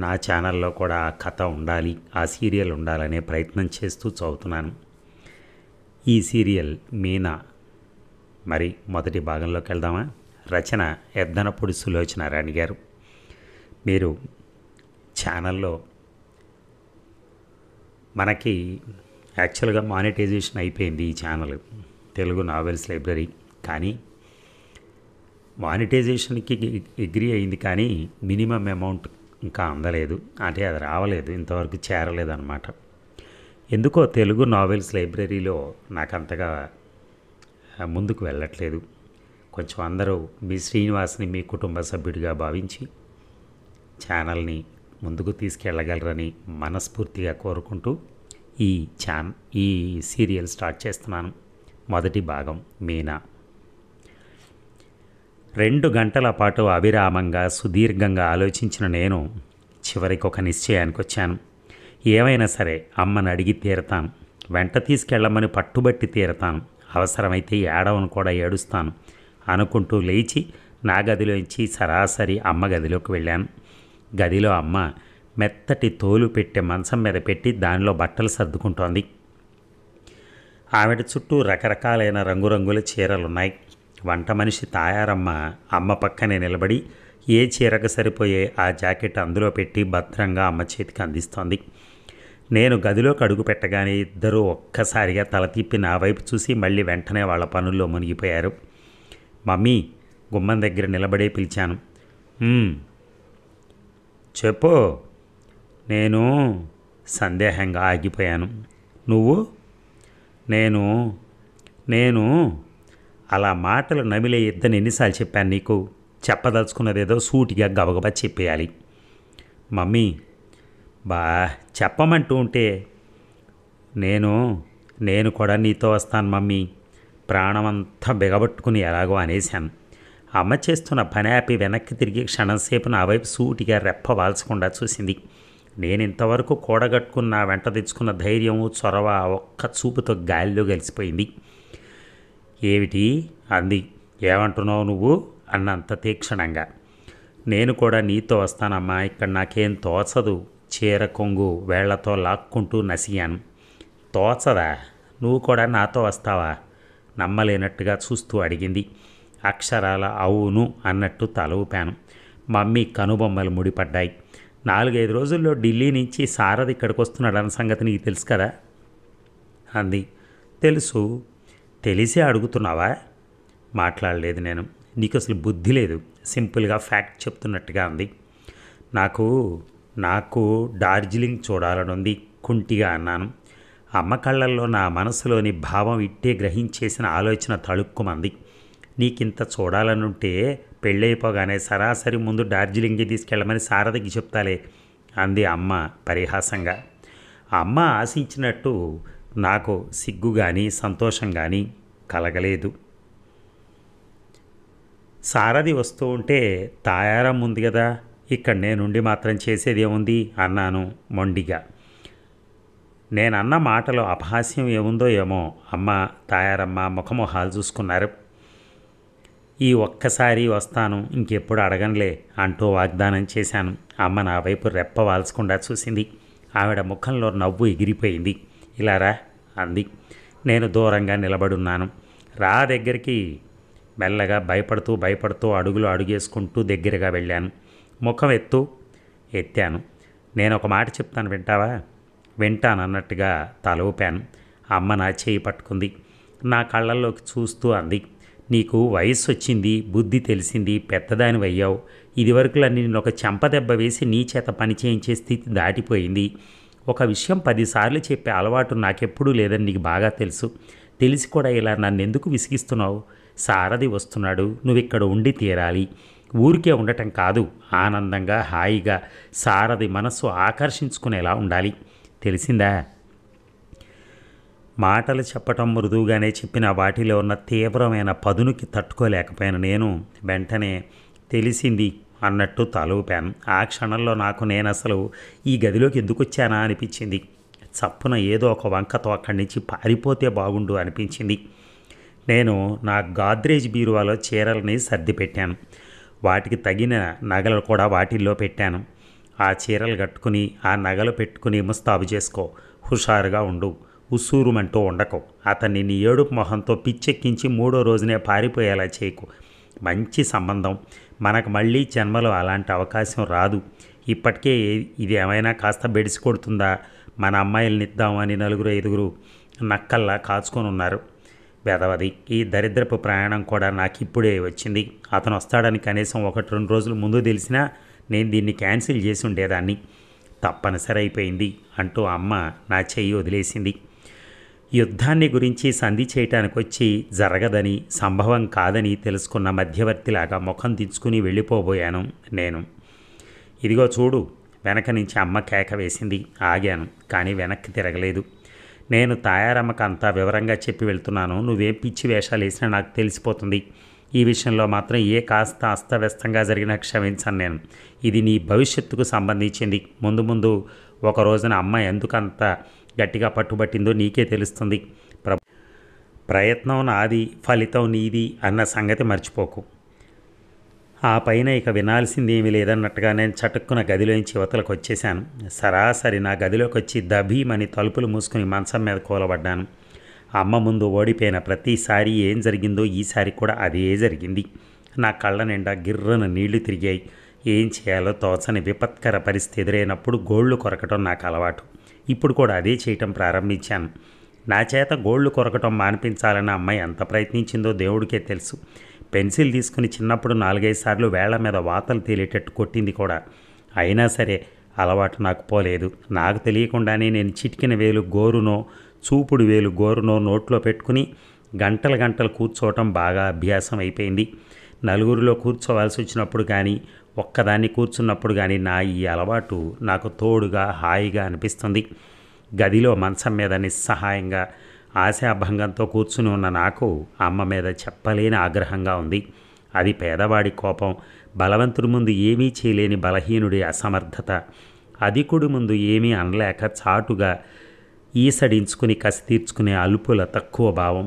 నా ఛానల్లో కూడా ఆ కథ ఉండాలి, ఆ సీరియల్ ఉండాలనే ప్రయత్నం చేస్తూ చదువుతున్నాను. ఈ సీరియల్ మీనా. మరి మొదటి భాగంలోకి వెళ్దామా? రచన ఎద్దనపూడి సులోచనారాణి గారు. మీరు ఛానల్లో మనకి యాక్చువల్గా మానిటైజేషన్ అయిపోయింది ఈ ఛానల్, తెలుగు నావెల్స్ లైబ్రరీ. కానీ మానిటైజేషన్కి అగ్రీ అయింది, కానీ మినిమం అమౌంట్ ఇంకా అందలేదు, అంటే అది రావలేదు, ఇంతవరకు చేరలేదు అన్నమాట. ఎందుకో తెలుగు నావెల్స్ లైబ్రరీలో నాకు అంతగా ముందుకు వెళ్ళట్లేదు. కొంచెం అందరూ మీ శ్రీనివాస్ని మీ కుటుంబ సభ్యుడిగా భావించి ఛానల్ని ముందుకు తీసుకెళ్ళగలరని మనస్ఫూర్తిగా కోరుకుంటూ ఈ సీరియల్ స్టార్ట్ చేస్తున్నాను. మొదటి భాగం మీనా. 2 గంటల పాటు అవిరామంగా సుదీర్ఘంగా ఆలోచించిన నేను చివరికి ఒక నిశ్చయానికి వచ్చాను. ఏమైనా సరే అమ్మని అడిగి తీరతాను, వెంట తీసుకెళ్ళమని పట్టుబట్టి తీరతాను, అవసరమైతే ఏడవను కూడా ఏడుస్తాను అనుకుంటూ లేచి నా గదిలోంచి సరాసరి అమ్మ గదిలోకి వెళ్ళాను. గదిలో అమ్మ మెత్తటి తోలు పెట్టే మంచం మీద పెట్టి దానిలో బట్టలు సర్దుకుంటోంది. ఆవిడ చుట్టూ రకరకాలైన రంగురంగుల చీరలున్నాయి. వంట మనిషి తాయారమ్మ అమ్మ పక్కనే నిలబడి ఏ చీరకు సరిపోయే ఆ జాకెట్ అందులో పెట్టి భద్రంగా అమ్మ చేతికి అందిస్తోంది. నేను గదిలోకి అడుగు పెట్టగానే ఇద్దరూ ఒక్కసారిగా తల తిప్పి నా వైపు చూసి మళ్ళీ వెంటనే వాళ్ళ పనుల్లో మునిగిపోయారు. మమ్మీ, గుమ్మం దగ్గర నిలబడే పిలిచాను. చెప్పు. నేను సందేహంగా ఆగిపోయాను. నువ్వు? నేను అలా మాటలు నమిలే ఇద్దని ఎన్నిసార్లు చెప్పాను నీకు? చెప్పదలుచుకున్నదేదో సూటిగా గబగబా చెప్పేయాలి. మమ్మీ, చెప్పమంటూ ఉంటే నేను కూడా నీతో వస్తాను మమ్మీ. ప్రాణమంతా బిగబట్టుకుని ఎలాగో అనేశాను. అమ్మ చేస్తున్న పని ఆపి వెనక్కి తిరిగి క్షణంసేపు నా వైపు సూటిగా రెప్ప వాల్చకుండా చూసింది. నేను ఇంతవరకు కూడగట్టుకున్న వెంట తెచ్చుకున్న ధైర్యము, చొరవ ఒక్క చూపుతో గాలిలో కలిసిపోయింది. ఏమిటి అంది. ఏమంటున్నావు నువ్వు అన్నంత తీక్షణంగా. నేను కూడా నీతో వస్తానమ్మా, ఇక్కడ నాకేం తోచదు. చీర కొంగు వేళ్లతో లాక్కుంటూ నసిగాను. తోచదా? నువ్వు కూడా నాతో వస్తావా? నమ్మలేనట్టుగా చూస్తూ అడిగింది. అక్షరాల అవును అన్నట్టు తల ఊపాను. మమ్మీ కనుబొమ్మలు ముడిపడ్డాయి. 4-5 రోజుల్లో ఢిల్లీ నుంచి సారథి ఇక్కడికి వస్తున్నాడన్న సంగతి నీకు తెలుసు కదా అంది. తెలుసు. తెలిసే అడుగుతున్నావా? మాట్లాడలేదు నేను. నీకు అసలు బుద్ధి లేదు, సింపుల్గా ఫ్యాక్ట్ చెప్తున్నట్టుగా అంది. నాకు డార్జిలింగ్ చూడాలని ఉంది, కుంటిగా అన్నాను. అమ్మ కళ్ళల్లో నా మనసులోని భావం ఇట్టే గ్రహించేసిన ఆలోచన తళుక్కుమంది. నీకింత చూడాలనుంటే పెళ్ళైపోగానే సరాసరి ముందు డార్జిలింగ్కి తీసుకెళ్ళమని సారథికి చెప్తాలే అంది అమ్మ పరిహాసంగా. అమ్మ ఆశించినట్టు నాకు సిగ్గు కానీ సంతోషం కానీ కలగలేదు. సారథి వస్తూ ఉంటే తాయారం ఉంది కదా, ఇక్కడ నేనుండి మాత్రం చేసేది ఏముంది అన్నాను మొండిగా. నేనన్న మాటలో అపహాస్యం ఏముందో ఏమో. అమ్మ తాయారమ్మ ముఖమొహాలు చూసుకున్నారు. ఈ ఒక్కసారి వస్తాను, ఇంకెప్పుడు అడగనులే అంటూ వాగ్దానం చేశాను. అమ్మ నా వైపు రెప్ప వాల్చకుండా చూసింది. ఆవిడ ముఖంలో నవ్వు ఎగిరిపోయింది. ఇలా రా అంది. నేను దూరంగా నిలబడున్నాను. రా దగ్గరికి. మెల్లగా భయపడుతూ అడుగులు అడుగేసుకుంటూ దగ్గరగా వెళ్ళాను. ముఖం ఎత్తాను. నేను ఒక మాట చెప్తాను, వింటావా? వింటానన్నట్టుగా తల ఊపాను. అమ్మ నా చేయి పట్టుకుంది. నా కళ్ళల్లోకి చూస్తూ అంది. నీకు వయస్సు వచ్చింది, బుద్ధి తెలిసింది, పెద్దదాని అయ్యావు. ఇదివరకులా నేను ఒక చెంపదెబ్బ వేసి నీ చేత పని చేయించే స్థితి దాటిపోయింది. ఒక విషయం 10 సార్లు చెప్పే అలవాటు నాకెప్పుడూ లేదని నీకు బాగా తెలుసు. తెలిసి కూడా ఇలా నన్ను ఎందుకు విసిగిస్తున్నావు? సారథి వస్తున్నాడు, నువ్వు ఇక్కడ ఉండి తీరాలి. ఊరికే ఉండటం కాదు, ఆనందంగా హాయిగా సారథి మనస్సు ఆకర్షించుకునేలా ఉండాలి. తెలిసిందా? మాటలు చెప్పటం మృదువుగానే చెప్పిన వాటిలో ఉన్న తీవ్రమైన పదునుకి తట్టుకోలేకపోయాను. నేను వెంటనే తెలిసింది అన్నట్టు తల ఊపాను. ఆ క్షణంలో నేను అసలు ఈ గదిలోకి ఎందుకు వచ్చానా అనిపించింది. చప్పున ఏదో ఒక వంకతో అక్కడి నుంచి పారిపోతే బాగుండు అనిపించింది. నేను నా గాద్రేజ్ బీరువాలో చీరలని సర్ది పెట్టాను. వాటికి తగిన నగలు కూడా వాటిల్లో పెట్టాను. ఆ చీరలు కట్టుకుని ఆ నగలు పెట్టుకుని ముస్తాబు చేసుకో, హుషారుగా ఉండు, ఉస్సూరుమంటూ ఉండకు. అతన్ని నీ ఏడుపు మొహంతో పిచ్చెక్కించి 3వ రోజునే పారిపోయేలా చేయకు. మంచి సంబంధం, మనకు మళ్ళీ జన్మలో అలాంటి అవకాశం రాదు. ఇప్పటికే ఇది ఏమైనా కాస్త బెడిసి కొడుతుందా? మన అమ్మాయిల్ని ఇద్దామని 4-5 నక్కల్లా కాచుకొని ఉన్నారు. వెధవది, ఈ దరిద్రపు ప్రయాణం కూడా నాకు ఇప్పుడే వచ్చింది. అతను వస్తాడని కనీసం 1-2 రోజులు ముందు తెలిసినా నేను దీన్ని క్యాన్సిల్ చేసి ఉండేదాన్ని. తప్పనిసరి అయిపోయింది అంటూ అమ్మ నా చెయ్యి వదిలేసింది. యుద్ధాన్ని గురించి సంధి చేయటానికి వచ్చి జరగదని, సంభవం కాదని తెలుసుకున్న మధ్యవర్తిలాగా ముఖం దించుకుని వెళ్ళిపోబోయాను నేను. ఇదిగో చూడు, వెనక నుంచి అమ్మ కేక వేసింది. ఆగాను, కానీ వెనక్కి తిరగలేదు. నేను తాయారమ్మకు అంతా వివరంగా చెప్పి వెళ్తున్నాను. నువ్వేం పిచ్చి వేషాలు వేసినా నాకు తెలిసిపోతుంది. ఈ విషయంలో మాత్రం ఏ కాస్త అస్తవ్యస్తంగా జరిగినా క్షమించను నేను. ఇది నీ భవిష్యత్తుకు సంబంధించింది. ముందు ముందు ఒక రోజున అమ్మ ఎందుకంత గట్టిగా పట్టుబట్టిందో నీకే తెలుస్తుంది. ప్రయత్నం నాది, ఫలితం నీది అన్న సంగతి మర్చిపోకు. ఆ పైన ఇక వినాల్సింది ఏమీ లేదన్నట్టుగా నేను చటుక్కున గదిలోంచి యువతలకు వచ్చేశాను. సరాసరి నా గదిలోకి వచ్చి దభీమని తలుపులు మూసుకుని మంచం మీద కూలబడ్డాను. అమ్మ ముందు ఓడిపోయిన ప్రతిసారి ఏం జరిగిందో ఈసారి కూడా అదే జరిగింది. నా కళ్ళ నిండా గిర్రన నీళ్లు తిరిగాయి. ఏం చేయాలో తోచని విపత్కర పరిస్థితి ఎదురైనప్పుడు గోళ్లు కొరకటం నాకు అలవాటు. ఇప్పుడు కూడా అదే చేయటం ప్రారంభించాను. నా చేత గోళ్లు కొరకటం మానిపించాలని అమ్మాయి ఎంత ప్రయత్నించిందో దేవుడికే తెలుసు. పెన్సిల్ తీసుకుని చిన్నప్పుడు 4-5 సార్లు వేళ్ల మీద వాతలు తేలేటట్టు కొట్టింది కూడా. అయినా సరే అలవాటు నాకు పోలేదు. నాకు తెలియకుండానే నేను చిటికిన వేలు గోరునో, చూపుడు వేలు గోరునో నోట్లో పెట్టుకుని గంటలు కూర్చోవటం బాగా అభ్యాసం అయిపోయింది. నలుగురిలో కూర్చోవాల్సి వచ్చినప్పుడు కానీ, ఒక్కదాన్ని కూర్చున్నప్పుడు కానీ నా ఈ అలవాటు నాకు తోడుగా, హాయిగా అనిపిస్తుంది. గదిలో మంచం మీద నిస్సహాయంగా ఆశాభంగంతో కూర్చుని ఉన్న నాకు అమ్మ మీద చెప్పలేని ఆగ్రహంగా ఉంది. అది పేదవాడి కోపం, బలవంతుడి ముందు ఏమీ చేయలేని బలహీనుడి అసమర్థత, అధికుడి ముందు ఏమీ అనలేక చాటుగా ఈసడించుకుని కసి తీర్చుకునే అలుపుల తక్కువ భావం.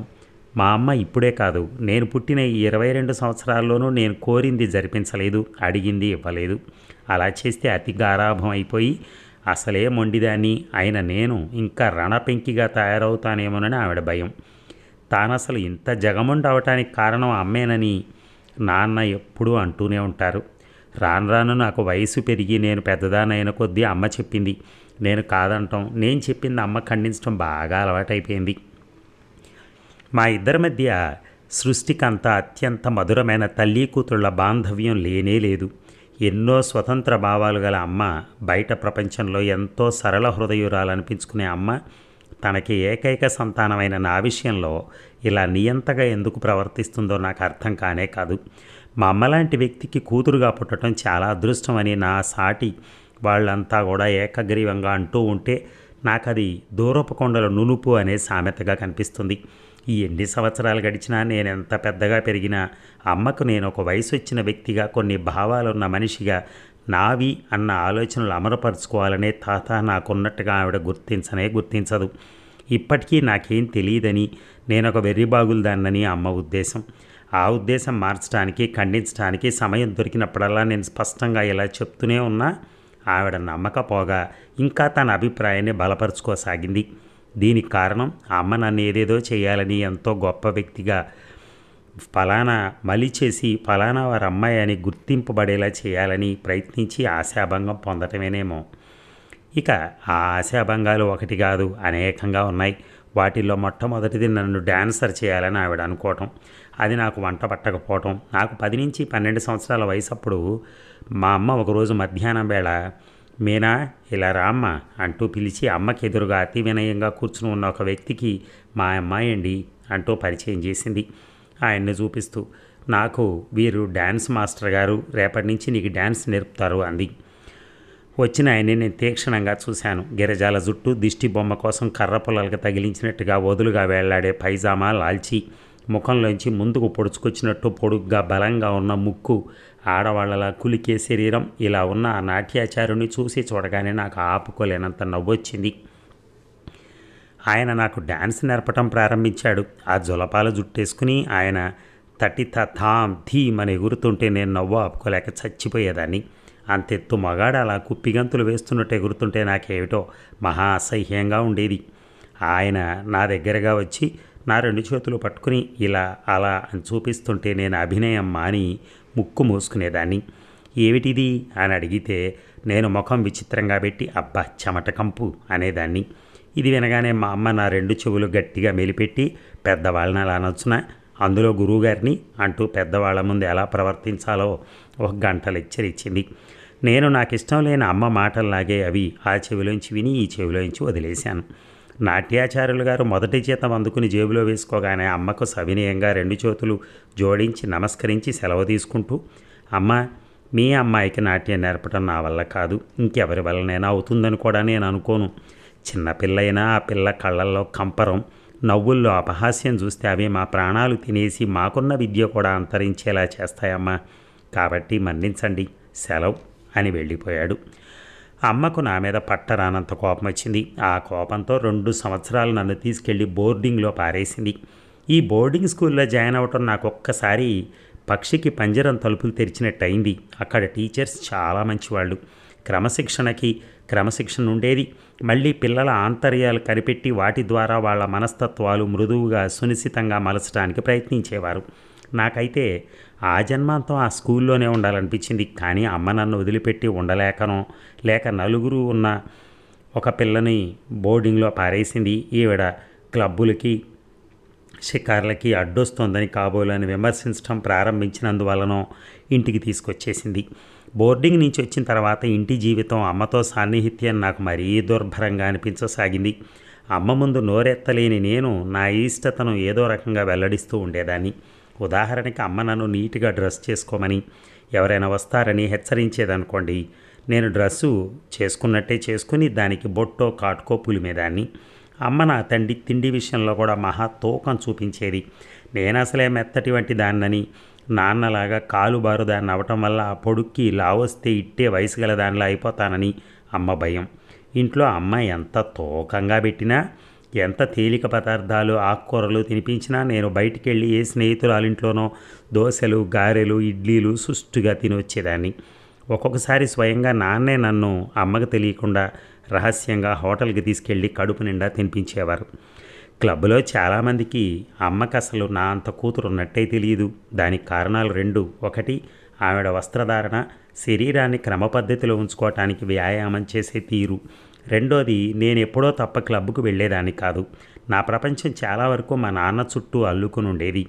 మా అమ్మ ఇప్పుడే కాదు, నేను పుట్టిన ఈ 22 సంవత్సరాల్లోనూ నేను కోరింది జరిపించలేదు, అడిగింది ఇవ్వలేదు. అలా చేస్తే అతి గారాభం అయిపోయి అసలే మొండిదాన్ని అయిన నేను ఇంకా రణపెంకిగా తయారవుతానేమోనని ఆవిడ భయం. తానసలు ఇంత జగముండి అవటానికి కారణం అమ్మేనని నాన్న ఎప్పుడూ అంటూనే ఉంటారు. రాను రాను నాకు వయసు పెరిగి నేను పెద్దదానైన కొద్దీ అమ్మ చెప్పింది నేను కాదంటాం, నేను చెప్పింది అమ్మ ఖండించడం బాగా అలవాటైపోయింది. మా ఇద్దరి మధ్య సృష్టికంత అత్యంత మధురమైన తల్లి కూతుళ్ల బాంధవ్యం లేనే లేదు. ఎన్నో స్వతంత్ర భావాలు గల అమ్మ బయట ప్రపంచంలో ఎంతో సరళ హృదయురాలనిపించుకునే అమ్మ తనకి ఏకైక సంతానమైన నా విషయంలో ఇలా నియంతగా ఎందుకు ప్రవర్తిస్తుందో నాకు అర్థం కానే కాదు. మా అమ్మలాంటి వ్యక్తికి కూతురుగా పుట్టడం చాలా అదృష్టం అని నా సాటి వాళ్ళంతా కూడా ఏకగ్రీవంగా అంటూ ఉంటే నాకది దూరపు కొండల నునుపు అనే సామెతగా కనిపిస్తుంది. ఈ ఎన్ని సంవత్సరాలు గడిచినా నేనెంత పెద్దగా పెరిగినా అమ్మకు నేను ఒక వయసు వచ్చిన వ్యక్తిగా, కొన్ని భావాలున్న మనిషిగా నావి అన్న ఆలోచనలు అమరపరుచుకోవాలనే తాత నాకున్నట్టుగా ఆవిడ గుర్తించదు. ఇప్పటికీ నాకేం తెలియదని, నేనొక వెర్రిబాగులదాన్నని అమ్మ ఉద్దేశం. ఆ ఉద్దేశం మార్చడానికి, ఖండించడానికి సమయం దొరికినప్పుడల్లా నేను స్పష్టంగా ఇలా చెప్తూనే ఉన్నా ఆవిడ నమ్మకపోగా ఇంకా తన అభిప్రాయాన్ని బలపరుచుకోసాగింది. దీనికి కారణం అమ్మ నన్ను ఏదేదో చేయాలని, ఎంతో గొప్ప వ్యక్తిగా ఫలానా మలిచేసి ఫలానా వారి అమ్మాయి అని గుర్తింపబడేలా చేయాలని ప్రయత్నించి ఆశాభంగం పొందటమేనేమో. ఇక ఆ ఆశాభంగాలు ఒకటి కాదు, అనేకంగా ఉన్నాయి. వాటిల్లో మొట్టమొదటిది నన్ను డాన్సర్ చేయాలని ఆవిడ అనుకోవటం. అది నాకు వంట పట్టకపోవటం. నాకు 10-12 సంవత్సరాల వయసప్పుడు మా అమ్మ ఒకరోజు మధ్యాహ్నం వేళ మీనా ఇలా రామ్మ అంటూ పిలిచి అమ్మకి ఎదురుగా అతి వినయంగా కూర్చుని ఉన్న ఒక వ్యక్తికి మా అమ్మాయి అండి అంటూ పరిచయం చేసింది. ఆయన్ని చూపిస్తూ నాకు వీరు డ్యాన్స్ మాస్టర్ గారు, రేపటి నుంచి నీకు డ్యాన్స్ నేర్పుతారు అంది. వచ్చిన ఆయన్ని నేను తీక్షణంగా చూశాను. గిరజాల జుట్టు, దిష్టి బొమ్మ కోసం కర్ర పొలాలకు తగిలించినట్టుగా వదులుగా వేళ్లాడే పైజామా లాల్చి, ముఖంలోంచి ముందుకు పొడుచుకొచ్చినట్టు పొడుగ్గా బలంగా ఉన్న ముక్కు, ఆడవాళ్లలా కులికే శరీరం. ఇలా ఉన్న ఆ నాట్యాచారుని చూసి చూడగానే నాకు ఆపుకోలేనంత నవ్వొచ్చింది. ఆయన నాకు డ్యాన్స్ నేర్పటం ప్రారంభించాడు. ఆ జులపాల జుట్టేసుకుని ఆయన తటిత థామ్ థీమ్ అని ఎగురుతుంటే నేను నవ్వు ఆపుకోలేక చచ్చిపోయేదాన్ని. అంతెత్తు మగాడు అలా కుప్పిగంతులు వేస్తున్నట్టు ఎగురుతుంటే నాకేమిటో మహా అసహ్యంగా ఉండేది. ఆయన నా దగ్గరగా వచ్చి నా 2 చేతులు పట్టుకుని ఇలా అలా అని చూపిస్తుంటే నేను అభినయం మాని ముక్కు మూసుకునేదాన్ని. ఏమిటిది అని అడిగితే నేను ముఖం విచిత్రంగా పెట్టి అబ్బా చెమట కంపు అనేదాన్ని. ఇది వినగానే మా అమ్మ నా 2 చెవులు గట్టిగా మెలిపెట్టి పెద్దవాళ్ళని అలా అనొచ్చునా, అందులో గురువుగారిని అంటూ పెద్దవాళ్ళ ముందు ఎలా ప్రవర్తించాలో ఒక గంట లెక్చర్ ఇచ్చింది. నేను నాకు ఇష్టం లేని అమ్మ మాటల్లాగే అవి ఆ చెవిలోంచి విని ఈ చెవిలోంచి వదిలేశాను. నాట్యాచార్యులు గారు మొదటి జీతం అందుకుని జేబులో వేసుకోగానే అమ్మకు సవినయంగా 2 చేతులు జోడించి నమస్కరించి సెలవు తీసుకుంటూ, అమ్మ మీ అమ్మాయికి నాట్యం నేర్పడం నా వల్ల కాదు, ఇంకెవరి వల్లనైనా అవుతుందని కూడా నేను అనుకోను. చిన్నపిల్లైనా ఆ పిల్ల కళ్ళల్లో కంపరం, నవ్వుల్లో అపహాస్యం చూస్తే అవి మా ప్రాణాలు తినేసి మాకున్న విద్య కూడా అంతరించేలా చేస్తాయమ్మా, కాబట్టి మన్నించండి, సెలవు అని వెళ్ళిపోయాడు. అమ్మకు నా మీద పట్టరానంత కోపం వచ్చింది. ఆ కోపంతో 2 సంవత్సరాలు నన్ను తీసుకెళ్ళి బోర్డింగ్లో పారేసింది. ఈ బోర్డింగ్ స్కూల్లో జాయిన్ అవ్వటం నాకు ఒక్కసారి పక్షికి పంజరం తలుపులు తెరిచినట్టయింది. అక్కడ టీచర్స్ చాలా మంచివాళ్ళు. క్రమశిక్షణ ఉండేది. మళ్ళీ పిల్లల ఆంతర్యాలు కనిపెట్టి వాటి ద్వారా వాళ్ళ మనస్తత్వాలు మృదువుగా సునిశ్చితంగా మలచడానికి ప్రయత్నించేవారు. నాకైతే ఆ జన్మాంతం ఆ స్కూల్లోనే ఉండాలనిపించింది. కానీ అమ్మ నన్ను వదిలిపెట్టి ఉండలేకనో లేక నలుగురు ఉన్న ఒక పిల్లని బోర్డింగ్లో పారేసింది. ఈవిడ క్లబ్బులకి షికార్లకి అడ్డొస్తోందని కాబోలని విమర్శించడం ప్రారంభించినందువల్లనో ఇంటికి తీసుకొచ్చేసింది. బోర్డింగ్ నుంచి వచ్చిన తర్వాత ఇంటి జీవితం అమ్మతో సాన్నిహిత్యం నాకు మరీ దుర్భరంగా అనిపించసాగింది. అమ్మ ముందు నోరెత్తలేని నేను నా ఇష్టతను ఏదో రకంగా వెల్లడిస్తూ ఉండేదాన్ని. ఉదాహరణకి అమ్మ నన్ను నీట్గా డ్రెస్ చేసుకోమని ఎవరైనా వస్తారని హెచ్చరించేదనుకోండి, నేను డ్రెస్సు చేసుకున్నట్టే చేసుకుని దానికి బొట్టో కాటుకో పులిమేదాన్ని. అమ్మ నా తిండి విషయంలో కూడా మహా తూకం చూపించేది. నేను అసలే మెత్తటి వంటి దాన్నని, నాన్నలాగా కాలు బారుదాన్ని అవటం వల్ల ఆ పొడుక్కి లావొస్తే ఇట్టే వయసు గల దానిలా అయిపోతానని అమ్మ భయం. ఇంట్లో అమ్మ ఎంత తూకంగా పెట్టినా, ఎంత తేలిక పదార్థాలు ఆకుకూరలు తినిపించినా నేను బయటికి వెళ్ళి ఏ స్నేహితురాలింట్లోనో దోశలు, గారెలు, ఇడ్లీలు సుష్టుగా తిని వచ్చేదాన్ని. ఒక్కొక్కసారి స్వయంగా నాన్నే నన్ను అమ్మకు తెలియకుండా రహస్యంగా హోటల్కి తీసుకెళ్ళి కడుపు నిండా తినిపించేవారు. క్లబ్లో చాలామందికి అమ్మకి అసలు నా అంత కూతురు ఉన్నట్టే తెలియదు. దానికి కారణాలు 2. ఒకటి ఆవిడ వస్త్రధారణ, శరీరాన్ని క్రమపద్ధతిలో ఉంచుకోవటానికి వ్యాయామం చేసే తీరు. రెండోది నేను ఎప్పుడో తప్ప క్లబ్కు వెళ్ళేదాన్ని కాదు. నా ప్రపంచం చాలా వరకు మా నాన్న చుట్టూ అల్లుకుని ఉండేది.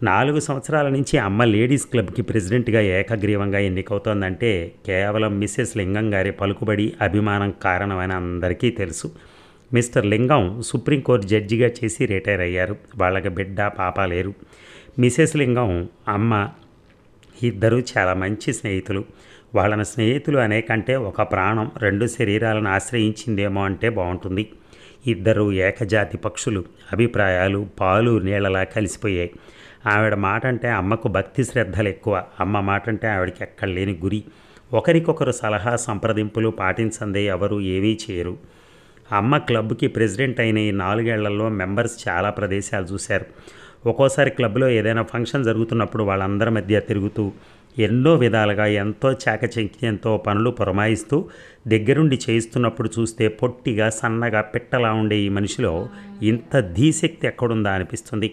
4 సంవత్సరాల నుంచి అమ్మ లేడీస్ క్లబ్కి ప్రెసిడెంట్గా ఏకగ్రీవంగా ఎన్నికవుతోందంటే కేవలం మిస్సెస్ లింగం గారి పలుకుబడి, అభిమానం కారణమని అందరికీ తెలుసు. మిస్టర్ లింగం సుప్రీంకోర్టు జడ్జిగా చేసి రిటైర్ అయ్యారు. వాళ్ళకి బిడ్డ పాప లేరు. మిసెస్ లింగం అమ్మ ఇద్దరూ చాలా మంచి స్నేహితులు. వాళ్ళని స్నేహితులు అనే కంటే ఒక ప్రాణం 2 శరీరాలను ఆశ్రయించిందేమో అంటే బాగుంటుంది. ఇద్దరు ఏకజాతి పక్షులు. అభిప్రాయాలు పాలు నీళ్ళలా కలిసిపోయాయి. ఆవిడ మాట అంటే అమ్మకు భక్తి శ్రద్ధలు ఎక్కువ. అమ్మ మాట అంటే ఆవిడకి ఎక్కడ లేని గురి. ఒకరికొకరు సలహా సంప్రదింపులు పాటించందే ఎవరు ఏమీ చేయరు. అమ్మ క్లబ్కి ప్రెసిడెంట్ అయిన ఈ 4 ఏళ్లలో మెంబర్స్ చాలా ప్రదేశాలు చూశారు. ఒక్కోసారి క్లబ్లో ఏదైనా ఫంక్షన్ జరుగుతున్నప్పుడు వాళ్ళందరి మధ్య తిరుగుతూ ఎన్నో విధాలుగా ఎంతో చాకచక్యంతో పనులు పురమాయిస్తూ దగ్గరుండి చేయిస్తున్నప్పుడు చూస్తే పొట్టిగా సన్నగా పిట్టలా ఉండే ఈ మనిషిలో ఇంత ధీశక్తి ఎక్కడుందా అనిపిస్తుంది.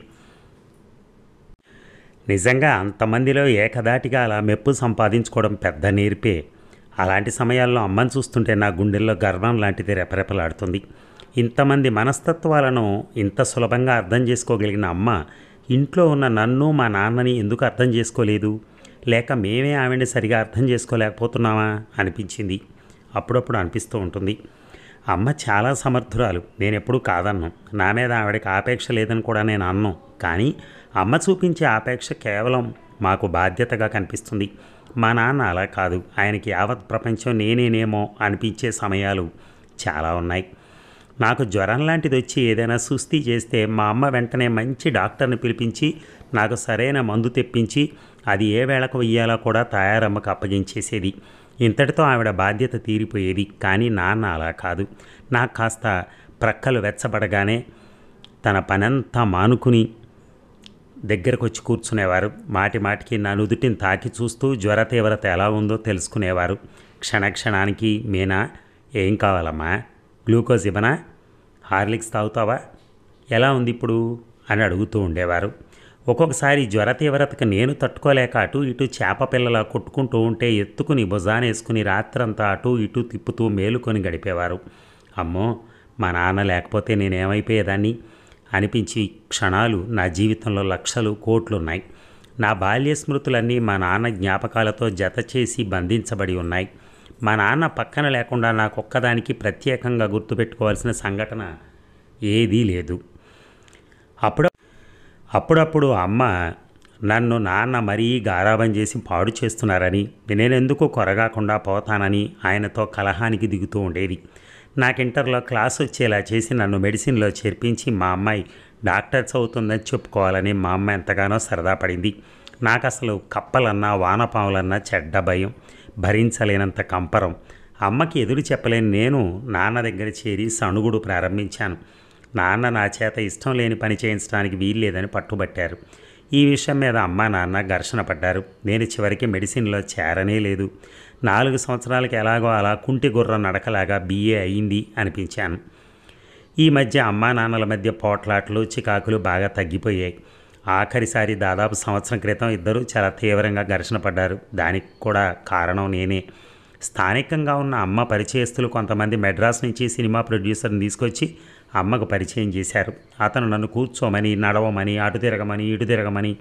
నిజంగా అంతమందిలో ఏకదాటిగా అలా మెప్పు సంపాదించుకోవడం పెద్ద నేర్పే. అలాంటి సమయాల్లో అమ్మని చూస్తుంటే నా గుండెల్లో గర్వం లాంటిది రెపరెపలాడుతుంది. ఇంతమంది మనస్తత్వాలను ఇంత సులభంగా అర్థం చేసుకోగలిగిన అమ్మ ఇంట్లో ఉన్న నన్ను మా నాన్నని ఎందుకు అర్థం చేసుకోలేదు? లేక మేమే ఆవిడని సరిగా అర్థం చేసుకోలేకపోతున్నామా అనిపించింది. అప్పుడప్పుడు అనిపిస్తూ ఉంటుంది. అమ్మ చాలా సమర్థురాలు, నేనెప్పుడూ కాదన్ను. నా మీద ఆవిడకి ఆపేక్ష లేదని కూడా నేను అన్ను. కానీ అమ్మ చూపించే ఆపేక్ష కేవలం మాకు బాధ్యతగా కనిపిస్తుంది. మా నాన్న అలా కాదు. ఆయనకి యావత్ ప్రపంచం నేనేనేమో అనిపించే సమయాలు చాలా ఉన్నాయి. నాకు జ్వరం లాంటిది వచ్చి ఏదైనా సుస్థి చేస్తే మా అమ్మ వెంటనే మంచి డాక్టర్ని పిలిపించి నాకు సరైన మందు తెప్పించి అది ఏ వేళకు వెయ్యాలో కూడా తయారమ్మకు అప్పగించేసేది. ఇంతటితో ఆవిడ బాధ్యత తీరిపోయేది. కానీ నాన్న అలా కాదు. నాకు కాస్త ప్రక్కలు వెచ్చబడగానే తన పనంతా మానుకుని దగ్గరకు వచ్చి కూర్చునేవారు. మాటి మాటికి నా నుదుటిని తాకి చూస్తూ జ్వర తీవ్రత ఎలా ఉందో తెలుసుకునేవారు. క్షణక్షణానికి మీనా, ఏం కావాలమ్మా, గ్లూకోజ్ ఇవ్వనా, హార్లిక్స్ తాగుతావా, ఎలా ఉంది ఇప్పుడు అని అడుగుతూ ఉండేవారు. ఒక్కొక్కసారి జ్వర తీవ్రతకు నేను తట్టుకోలేక అటు ఇటు చేప పిల్లలా కొట్టుకుంటూ ఉంటే ఎత్తుకుని భుజానేసుకుని రాత్రంతా అటు ఇటు తిప్పుతూ మేలుకొని గడిపేవారు. అమ్మో, మా నాన్న లేకపోతే నేనేమైపోయేదాన్ని అనిపించి క్షణాలు నా జీవితంలో లక్షలు కోట్లున్నాయి. నా బాల్య స్మృతులన్నీ మా నాన్న జ్ఞాపకాలతో జత చేసి బంధించబడి ఉన్నాయి. మా నాన్న పక్కన లేకుండా నాకొక్కదానికి ప్రత్యేకంగా గుర్తుపెట్టుకోవాల్సిన సంఘటన ఏదీ లేదు. అప్పుడప్పుడు అమ్మ నన్ను నాన్న మరీ గారాబం చేసి పాడు చేస్తున్నారని, నేనెందుకు కొరగాకుండా పోతానని ఆయనతో కలహానికి దిగుతూ ఉండేది. నాకు ఇంటర్లో క్లాస్ వచ్చేలా చేసి నన్ను మెడిసిన్లో చేర్పించి మా అమ్మాయి డాక్టర్ చదువుతుందని చెప్పుకోవాలని మా అమ్మ ఎంతగానో సరదా పడింది. నాకు అసలు కప్పలన్నా వానపాములన్నా చెడ్డ భయం, భరించలేనంత కంపరం. అమ్మకి ఎదురు చెప్పలేని నేను నాన్న దగ్గర చేరి సణుగుడు ప్రారంభించాను. నాన్న నా చేత ఇష్టం లేని పని చేయించడానికి వీల్లేదని పట్టుబట్టారు. ఈ విషయం మీద అమ్మ నాన్న ఘర్షణ పడ్డారు. నేను చివరికి మెడిసిన్లో చేరనే లేదు. 4 సంవత్సరాలకి ఎలాగో అలా కుంటి గుర్రం నడకలాగా BA అయింది అనిపించాను. ఈ మధ్య అమ్మా నాన్నల మధ్య పోట్లాట్లు చికాకులు బాగా తగ్గిపోయాయి. ఆఖరిసారి దాదాపు సంవత్సరం క్రితం ఇద్దరూ చాలా తీవ్రంగా ఘర్షణ పడ్డారు. దానికి కూడా కారణం నేనే. స్థానికంగా ఉన్న అమ్మ పరిచయస్తులు కొంతమంది మెడ్రాస్ నుంచి సినిమా ప్రొడ్యూసర్ని తీసుకొచ్చి అమ్మకు పరిచయం చేశారు. అతను నన్ను కూర్చోమని, నడవమని, అటు తిరగమని, ఇటు తిరగమని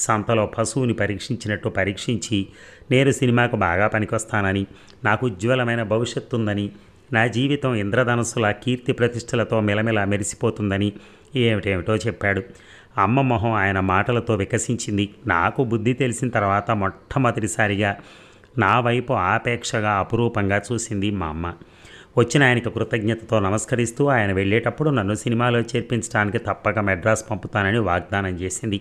సంతలో పశువుని పరీక్షించినట్టు పరీక్షించి నేను సినిమాకు బాగా పనికొస్తానని, నాకు ఉజ్వలమైన భవిష్యత్తు ఉందని, నా జీవితం ఇంద్రధనస్సుల కీర్తి ప్రతిష్టలతో మెలమెలా మెరిసిపోతుందని ఏమిటేమిటో చెప్పాడు. అమ్మ మొహం ఆయన మాటలతో వికసించింది. నాకు బుద్ధి తెలిసిన తర్వాత మొట్టమొదటిసారిగా నా వైపు ఆపేక్షగా అపురూపంగా చూసింది మా అమ్మ. వచ్చిన ఆయనకు కృతజ్ఞతతో నమస్కరిస్తూ ఆయన వెళ్ళేటప్పుడు నన్ను సినిమాలో చేర్పించడానికి తప్పక మెడ్రాస్ పంపుతానని వాగ్దానం చేసింది.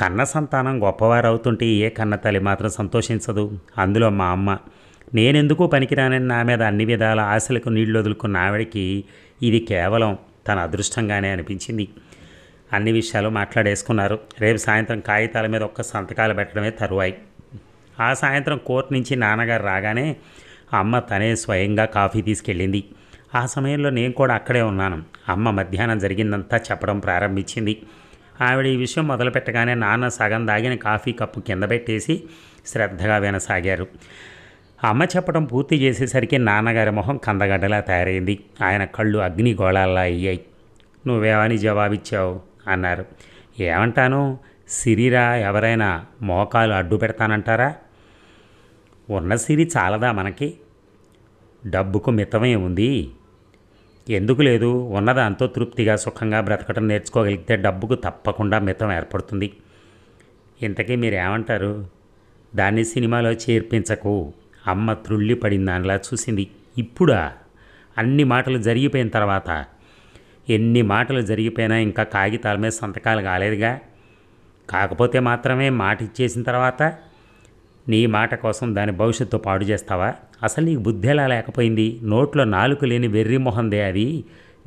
కన్న సంతానం గొప్పవారవుతుంటే ఏ కన్న తల్లి మాత్రం సంతోషించదు. అందులో మా అమ్మ. నేనెందుకు పనికిరానని నా మీద అన్ని విధాల ఆశలకు నీళ్లు వదులుకున్న ఆవిడకి ఇది కేవలం తన అదృష్టంగానే అనిపించింది. అన్ని విషయాలు మాట్లాడేసుకున్నారు. రేపు సాయంత్రం కాగితాల మీద ఒక్క సంతకాలు పెట్టడమే తరువాయి. ఆ సాయంత్రం కోర్టు నుంచి నాన్నగారు రాగానే అమ్మ తనే స్వయంగా కాఫీ తీసుకెళ్ళింది. ఆ సమయంలో నేను కూడా అక్కడే ఉన్నాను. అమ్మ మధ్యాహ్నం జరిగిందంతా చెప్పడం ప్రారంభించింది. ఆవిడ ఈ విషయం మొదలుపెట్టగానే నాన్న సగం దాగిన కాఫీ కప్పు కింద పెట్టేసి శ్రద్ధగా వినసాగారు. అమ్మ చెప్పడం పూర్తి చేసేసరికి నాన్నగారి మొహం కందగడ్డలా తయారైంది. ఆయన కళ్ళు అగ్నిగోళాల్లా అయ్యాయి. నువ్వేమని జవాబిచ్చావు అన్నారు. ఏమంటాను, సిరిరా, ఎవరైనా మోకాలు అడ్డు పెడతానంటారా? ఉన్న సిరి చాలదా మనకి? డబ్బుకు మితమే ఉంది. ఎందుకు లేదు, ఉన్నదాంతో తృప్తిగా సుఖంగా బ్రతకడం నేర్చుకోగలిగితే డబ్బుకు తప్పకుండా మితం ఏర్పడుతుంది. ఇంతకీ మీరేమంటారు? దాన్ని సినిమాలో చేర్పించకు. అమ్మ త్రుళ్ళి పడిన దానిలా చూసింది. ఇప్పుడా? అన్ని మాటలు జరిగిపోయిన తర్వాత? ఎన్ని మాటలు జరిగిపోయినా ఇంకా కాగితాల మీద సంతకాలు కాలేదుగా. కాకపోతే మాత్రమే మాట ఇచ్చేసిన తర్వాత నీ మాట కోసం దాని భవిష్యత్తు పాడు చేస్తావా? అసలు నీకు బుద్ధి ఎలా లేకపోయింది? నోట్లో నాలుక లేని వెర్రి మొహందే అది.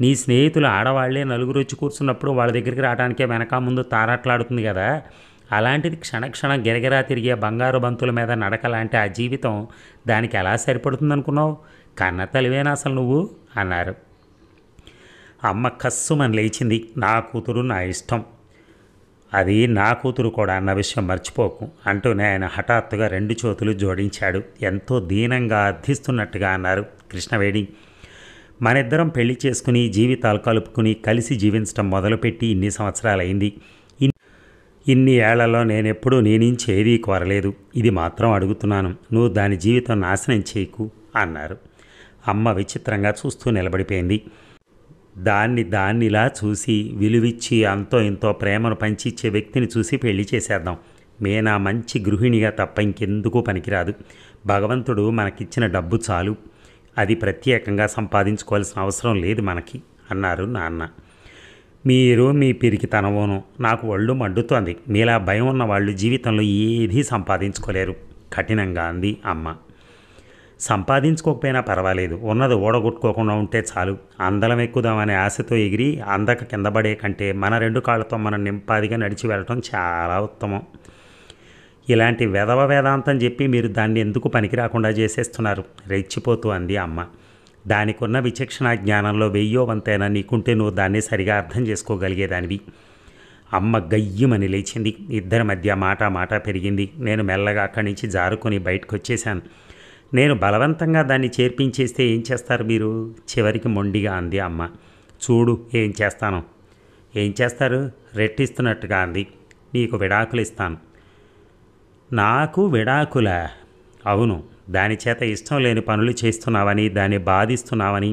నీ స్నేహితులు ఆడవాళ్లే నలుగురు వచ్చి కూర్చున్నప్పుడు వాళ్ళ దగ్గరికి రావడానికే వెనక ముందు తారాట్లాడుతుంది కదా. అలాంటిది క్షణక్షణం గిరగిరా తిరిగే బంగారు బంతుల మీద నడకలాంటి ఆ జీవితం దానికి ఎలా సరిపడుతుందనుకున్నావు? కన్న తలివేనా అసలు నువ్వు అన్నారు. అమ్మ కస్సుమని లేచింది. నా కూతురు నా ఇష్టం, అది నా కూతురు కూడా అన్న విషయం మర్చిపోకు అంటూనే ఆయన హఠాత్తుగా 2 చేతులు జోడించాడు. ఎంతో దీనంగా అర్థిస్తున్నట్టుగా అన్నారు. కృష్ణవేణి, మనిద్దరం పెళ్లి చేసుకుని జీవితాలు కలుపుకుని కలిసి జీవించడం మొదలుపెట్టి ఇన్ని సంవత్సరాలైంది. ఇన్ని ఏళ్లలో నేనెప్పుడూ నీ నుంచి ఏదీ కోరలేదు. ఇది మాత్రం అడుగుతున్నాను, నువ్వు దాని జీవితం నాశనం చేయకు అన్నారు. అమ్మ విచిత్రంగా చూస్తూ నిలబడిపోయింది. దాన్నిలా చూసి విలువిచ్చి అంతో ఇంతో ప్రేమను పంచిచ్చే వ్యక్తిని చూసి పెళ్లి చేసేద్దాం. మీనా మంచి గృహిణిగా తప్ప ఇంకెందుకు పనికిరాదు. భగవంతుడు మనకిచ్చిన డబ్బు చాలు, అది ప్రత్యేకంగా సంపాదించుకోవాల్సిన అవసరం లేదు మనకి అన్నారు నాన్న. మీరు మీ పిరికితనమును, నాకు ఒళ్ళు మండుతోంది. మీలా భయం ఉన్న వాళ్ళు జీవితంలో ఏదీ సంపాదించుకోలేరు కఠినంగా అంది అమ్మ. సంపాదించుకోకపోయినా పర్వాలేదు, ఉన్నది ఓడగొట్టుకోకుండా ఉంటే చాలు. అందలం ఎక్కుదామనే ఆశతో ఎగిరి అందక కింద పడే కంటే మన 2 కాళ్ళతో మనం నింపాదిగా నడిచి వెళ్ళటం చాలా ఉత్తమం. ఇలాంటి వెధవ వేదాంతం చెప్పి మీరు దాన్ని ఎందుకు పనికి రాకుండా చేసేస్తున్నారు? రెచ్చిపోతూ అంది అమ్మ. దానికున్న విచక్షణ జ్ఞానంలో 1000వ వంతైనా నీకుంటే నువ్వు దాన్ని సరిగా అర్థం చేసుకోగలిగేదానివి. అమ్మ గయ్యమని లేచింది. ఇద్దరి మధ్య మాట పెరిగింది. నేను మెల్లగా అక్కడి నుంచి జారుకొని బయటకు వచ్చేశాను. నేను బలవంతంగా దాన్ని చేర్పించేస్తే ఏం చేస్తారు మీరు? చివరికి మొండిగా అంది అమ్మ. చూడు ఏం చేస్తాను. ఏం చేస్తారు? రెట్టిస్తున్నట్టుగా అంది. నీకు విడాకులు ఇస్తాను. నాకు విడాకులా? అవును. దాని చేత ఇష్టం లేని పనులు చేస్తున్నావని, దాన్ని బాధిస్తున్నావని,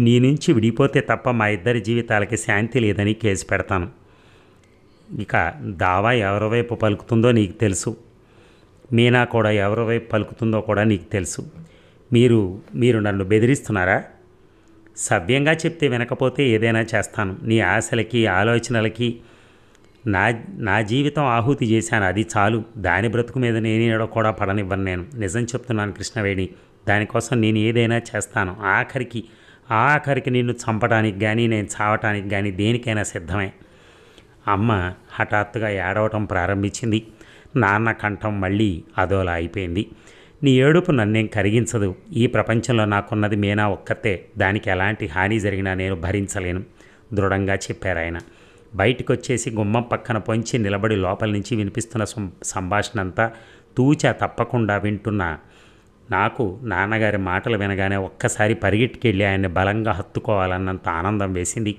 నీ నుంచి విడిపోతే తప్ప మా ఇద్దరి జీవితాలకి శాంతి లేదని కేసు పెడతాను. ఇక దావా ఎవరి వైపు పలుకుతుందో నీకు తెలుసు. మీనా కూడా ఎవరి వైపు పలుకుతుందో కూడా నీకు తెలుసు. మీరు నన్ను బెదిరిస్తున్నారా? సవ్యంగా చెప్తే వినకపోతే ఏదైనా చేస్తాను. నీ ఆశలకి ఆలోచనలకి నా జీవితం ఆహుతి చేశాను, అది చాలు. దాని బ్రతుకు మీద నేను కూడా పడనివ్వను. నేను నిజం చెప్తున్నాను కృష్ణవేణి. దానికోసం నేను ఏదైనా చేస్తాను. ఆఖరికి నిన్ను చంపడానికి కానీ, నేను చావటానికి కానీ దేనికైనా సిద్ధమే. అమ్మ హఠాత్తుగా ఏడవటం ప్రారంభించింది. నాన్న కంఠం మళ్ళీ అదోలా అయిపోయింది. నీ ఏడుపు నన్నేం కరిగించదు. ఈ ప్రపంచంలో నాకున్నది మీనా ఒక్కతే. దానికి ఎలాంటి హాని జరిగినా నేను భరించలేను దృఢంగా చెప్పారాయన. బయటికి వచ్చేసి గుమ్మం పక్కన పొంచి నిలబడి లోపల నుంచి వినిపిస్తున్న సంభాషణ అంతా తూచా తప్పకుండా వింటున్నా నాకు నాన్నగారి మాటలు వినగానే ఒక్కసారి పరిగెట్టుకెళ్ళి ఆయన్ని బలంగా హత్తుకోవాలన్నంత ఆనందం వేసింది.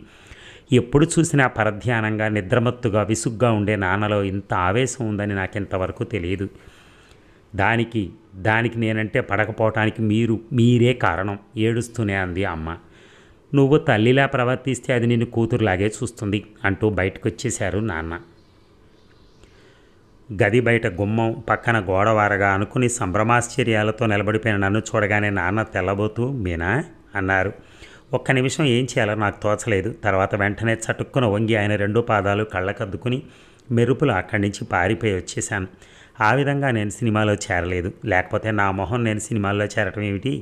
ఎప్పుడు చూసినా పరధ్యానంగా, నిద్రమత్తుగా, విసుగ్గా ఉండే నాన్నలో ఇంత ఆవేశం ఉందని నాకింతవరకు తెలియదు. దానికి నేనంటే పడకపోవటానికి మీరే కారణం. ఏడుస్తూనే అంది అమ్మ. నువ్వు తల్లిలా ప్రవర్తిస్తే అది నిన్ను కూతురులాగే చూస్తుంది అంటూ బయటకు వచ్చేశారు నాన్న. గది బయట గుమ్మం పక్కన గోడవారగా అనుకుని సంభ్రమాశ్చర్యాలతో నిలబడిపోయిన నన్ను చూడగానే నాన్న తెల్లబోతూ మీనా అన్నారు. ఒక్క నిమిషం ఏం చేయాలో నాకు తోచలేదు. తర్వాత వెంటనే చటుక్కున వంగి ఆయన 2 పాదాలు కళ్ళకద్దుకుని మెరుపులు అక్కడి నుంచి పారిపోయి వచ్చేశాను. ఆ విధంగా నేను సినిమాలో చేరలేదు. లేకపోతే నా మొహం నేను సినిమాల్లో చేరటం ఏమిటి?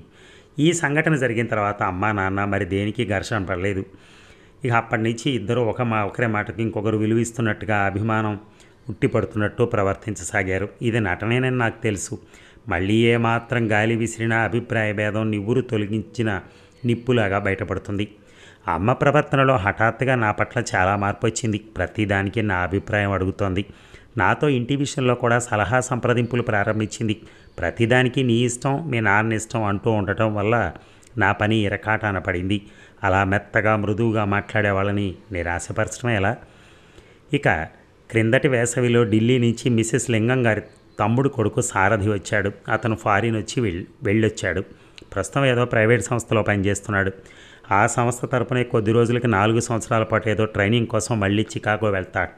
ఈ సంఘటన జరిగిన తర్వాత అమ్మ నాన్న మరి దేనికి ఘర్షణ పడలేదు. ఇక అప్పటి నుంచి ఇద్దరు ఒకరి మాటకి ఇంకొకరు విలువిస్తున్నట్టుగా, అభిమానం ఉట్టిపడుతున్నట్టు ప్రవర్తించసాగారు. ఇది నటనేనని నాకు తెలుసు. మళ్ళీ ఏమాత్రం గాలి విసిరిన అభిప్రాయ భేదం నివ్వురు తొలగించిన నిప్పులాగా బయటపడుతుంది. అమ్మ ప్రవర్తనలో హఠాత్తుగా నా పట్ల చాలా మార్పు వచ్చింది. ప్రతిదానికి నా అభిప్రాయం అడుగుతోంది. నాతో ఇంటి విషయంలో కూడా సలహా సంప్రదింపులు ప్రారంభించింది. ప్రతిదానికి నీ ఇష్టం, మీ నాన్న ఇష్టం అంటూ ఉండటం వల్ల నా పని ఇరకాటాన పడింది. అలా మెత్తగా మృదువుగా మాట్లాడే వాళ్ళని నిరాశపరచడం ఎలా? ఇక క్రిందటి వేసవిలో ఢిల్లీ నుంచి మిసెస్ లింగం గారి తమ్ముడు కొడుకు సారథి వచ్చాడు. అతను ఫారిన్ వచ్చి వెళ్ళొచ్చాడు. ప్రస్తుతం ఏదో ప్రైవేట్ సంస్థలో పనిచేస్తున్నాడు. ఆ సంస్థ తరపునే కొద్ది రోజులకి 4 సంవత్సరాల పాటు ఏదో ట్రైనింగ్ కోసం మళ్ళీ చికాగో వెళ్తాట.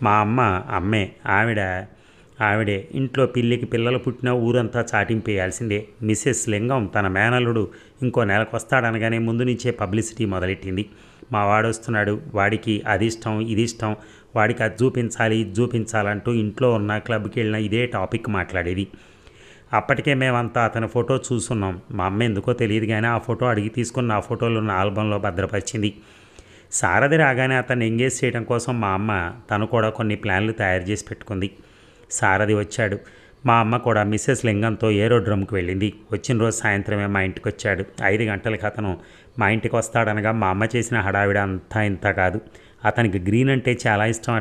మా అమ్మే ఆవిడే ఇంట్లో పిల్లలు పుట్టినా ఊరంతా చాటింపేయాల్సిందే. మిసెస్ లింగం తన మేనల్లుడు ఇంకో నెలకు వస్తాడనగానే ముందు నుంచే పబ్లిసిటీ మొదలెట్టింది. మా వాడు వస్తున్నాడు, వాడికి అది ఇష్టం ఇది ఇష్టం, వాడికి అది చూపించాలి ఇది చూపించాలంటూ ఇంట్లో ఉన్న క్లబ్కి వెళ్ళిన ఇదే టాపిక్ మాట్లాడేది. అప్పటికే మేమంతా అతని ఫోటో చూసున్నాం. మా అమ్మ ఎందుకో తెలియదు కానీ ఆ ఫోటో అడిగి తీసుకుని ఆ ఫోటోలు ఉన్న ఆల్బంలో భద్రపరిచింది. సారథి రాగానే అతన్ని ఎంగేజ్ చేయడం కోసం మా అమ్మ తను కూడా కొన్ని ప్లాన్లు తయారు చేసి పెట్టుకుంది. సారథి వచ్చాడు. మా అమ్మ కూడా మిస్సెస్ లింగంతో ఏరోడ్రమ్కి వెళ్ళింది. వచ్చిన రోజు సాయంత్రమే మా ఇంటికి వచ్చాడు. 5 గంటలకి అతను మా ఇంటికి వస్తాడనగా మా అమ్మ చేసిన హడావిడ అంతా ఇంత కాదు. అతనికి గ్రీన్ అంటే చాలా ఇష్టం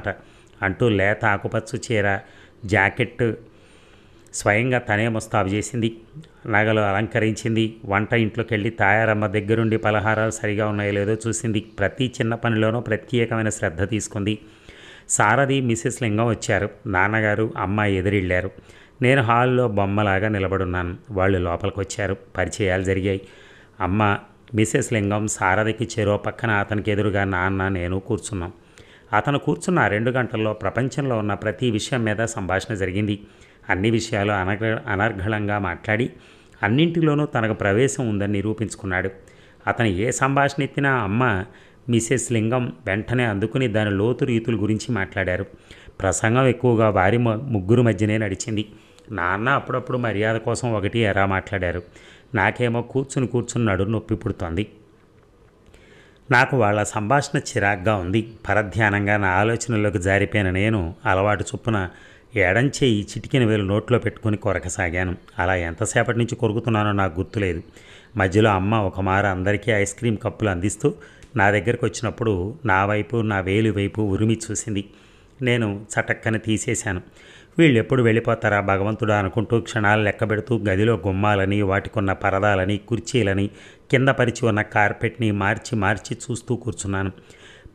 అంటూ లేత ఆకుపచ్చ చీర, జాకెట్ స్వయంగా తనే ముస్తాబు చేసింది. నగలు అలంకరించింది. వంట ఇంట్లోకి వెళ్ళి తాయారమ్మ దగ్గరుండి పలహారాలు సరిగా ఉన్నాయో లేదో చూసింది. ప్రతి చిన్న పనిలోనూ ప్రత్యేకమైన శ్రద్ధ తీసుకుంది. సారథి మిసెస్ లింగం వచ్చారు. నాన్నగారు అమ్మ ఎదురెళ్ళారు. నేను హాల్లో బొమ్మలాగా నిలబడున్నాను. వాళ్ళు లోపలికి వచ్చారు. పరిచయాలు జరిగాయి. అమ్మ, మిసెస్ లింగం, సారథికి చెరో పక్కన అతనికి ఎదురుగా నాన్న, నేను కూర్చున్నాం. అతను కూర్చున్న 2 గంటల్లో ప్రపంచంలో ఉన్న ప్రతి విషయం మీద సంభాషణ జరిగింది. అన్ని విషయాలు అనర్గళంగా మాట్లాడి అన్నింటిలోనూ తనకు ప్రవేశం ఉందని నిరూపించుకున్నాడు. అతను ఏ సంభాషణ ఎత్తినా అమ్మ, మిసెస్ లింగం వెంటనే అందుకుని దాని లోతు రీతుల గురించి మాట్లాడారు. ప్రసంగం ఎక్కువగా వారి ముగ్గురు మధ్యనే నడిచింది. నాన్న అప్పుడప్పుడు మర్యాద కోసం ఒకటి ఎరా మాట్లాడారు. నాకేమో కూర్చుని కూర్చుని నడుము నొప్పి పుడుతోంది. నాకు వాళ్ళ సంభాషణ చిరాగ్గా ఉంది. పరధ్యానంగా నా ఆలోచనల్లోకి జారిపోయిన నేను అలవాటు చొప్పున ఎడంచేయి చిటికిన వేలు నోట్లో పెట్టుకుని కొరకసాగాను. అలా ఎంతసేపటి నుంచి కొరుకుతున్నానో నాకు గుర్తులేదు. మధ్యలో అమ్మ ఒక మారు అందరికీ ఐస్ క్రీమ్ కప్పులు అందిస్తూ నా దగ్గరికి వచ్చినప్పుడు నా వైపు, నా వేలు వైపు ఉరిమి చూసింది. నేను చటక్కని తీసేశాను. వీళ్ళు ఎప్పుడు వెళ్ళిపోతారా భగవంతుడా అనుకుంటూ క్షణాలు లెక్కబెడుతూ గదిలో గుమ్మాలని, వాటికున్న పరదాలని, కుర్చీలని, కింద పరిచి ఉన్న కార్పెట్ని మార్చి మార్చి చూస్తూ కూర్చున్నాను.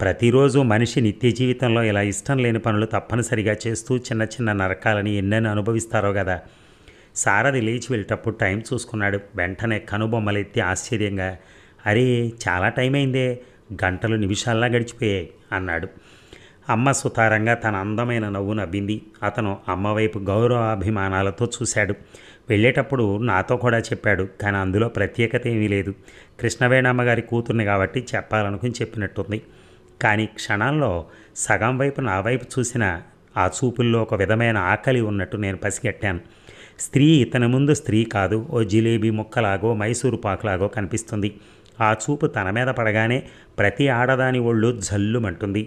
ప్రతిరోజు మనిషి నిత్య జీవితంలో ఇలా ఇష్టం లేని పనులు తప్పనిసరిగా చేస్తూ చిన్న చిన్న నరకాలని ఎన్నెన్ని అనుభవిస్తారో కదా. సారథి లేచి వెళ్ళేటప్పుడు టైం చూసుకున్నాడు. వెంటనే కనుబొమ్మలెత్తి ఆశ్చర్యంగా, అరే చాలా టైం అయిందే, గంటలు నిమిషాల్లా గడిచిపోయాయి అన్నాడు. అమ్మ సుతారంగా తన అందమైన నవ్వు నవ్వింది. అతను అమ్మ వైపు గౌరవాభిమానాలతో చూశాడు. వెళ్ళేటప్పుడు నాతో కూడా చెప్పాడు, కానీ అందులో ప్రత్యేకత ఏమీ లేదు. కృష్ణవేణమ్మ గారి కూతుర్ని కాబట్టి చెప్పాలనుకుని చెప్పినట్టుంది. కానీ క్షణాల్లో సగం వైపు నా వైపు చూసిన ఆ చూపుల్లో ఒక విధమైన ఆకలి ఉన్నట్టు నేను పసిగట్టాను. స్త్రీ ఇతని ముందు స్త్రీ కాదు, ఓ జిలేబీ ముక్కలాగో మైసూరు పాకులాగో కనిపిస్తుంది. ఆ చూపు తన మీద పడగానే ప్రతి ఆడదాని ఒళ్ళు జల్లుమంటుంది.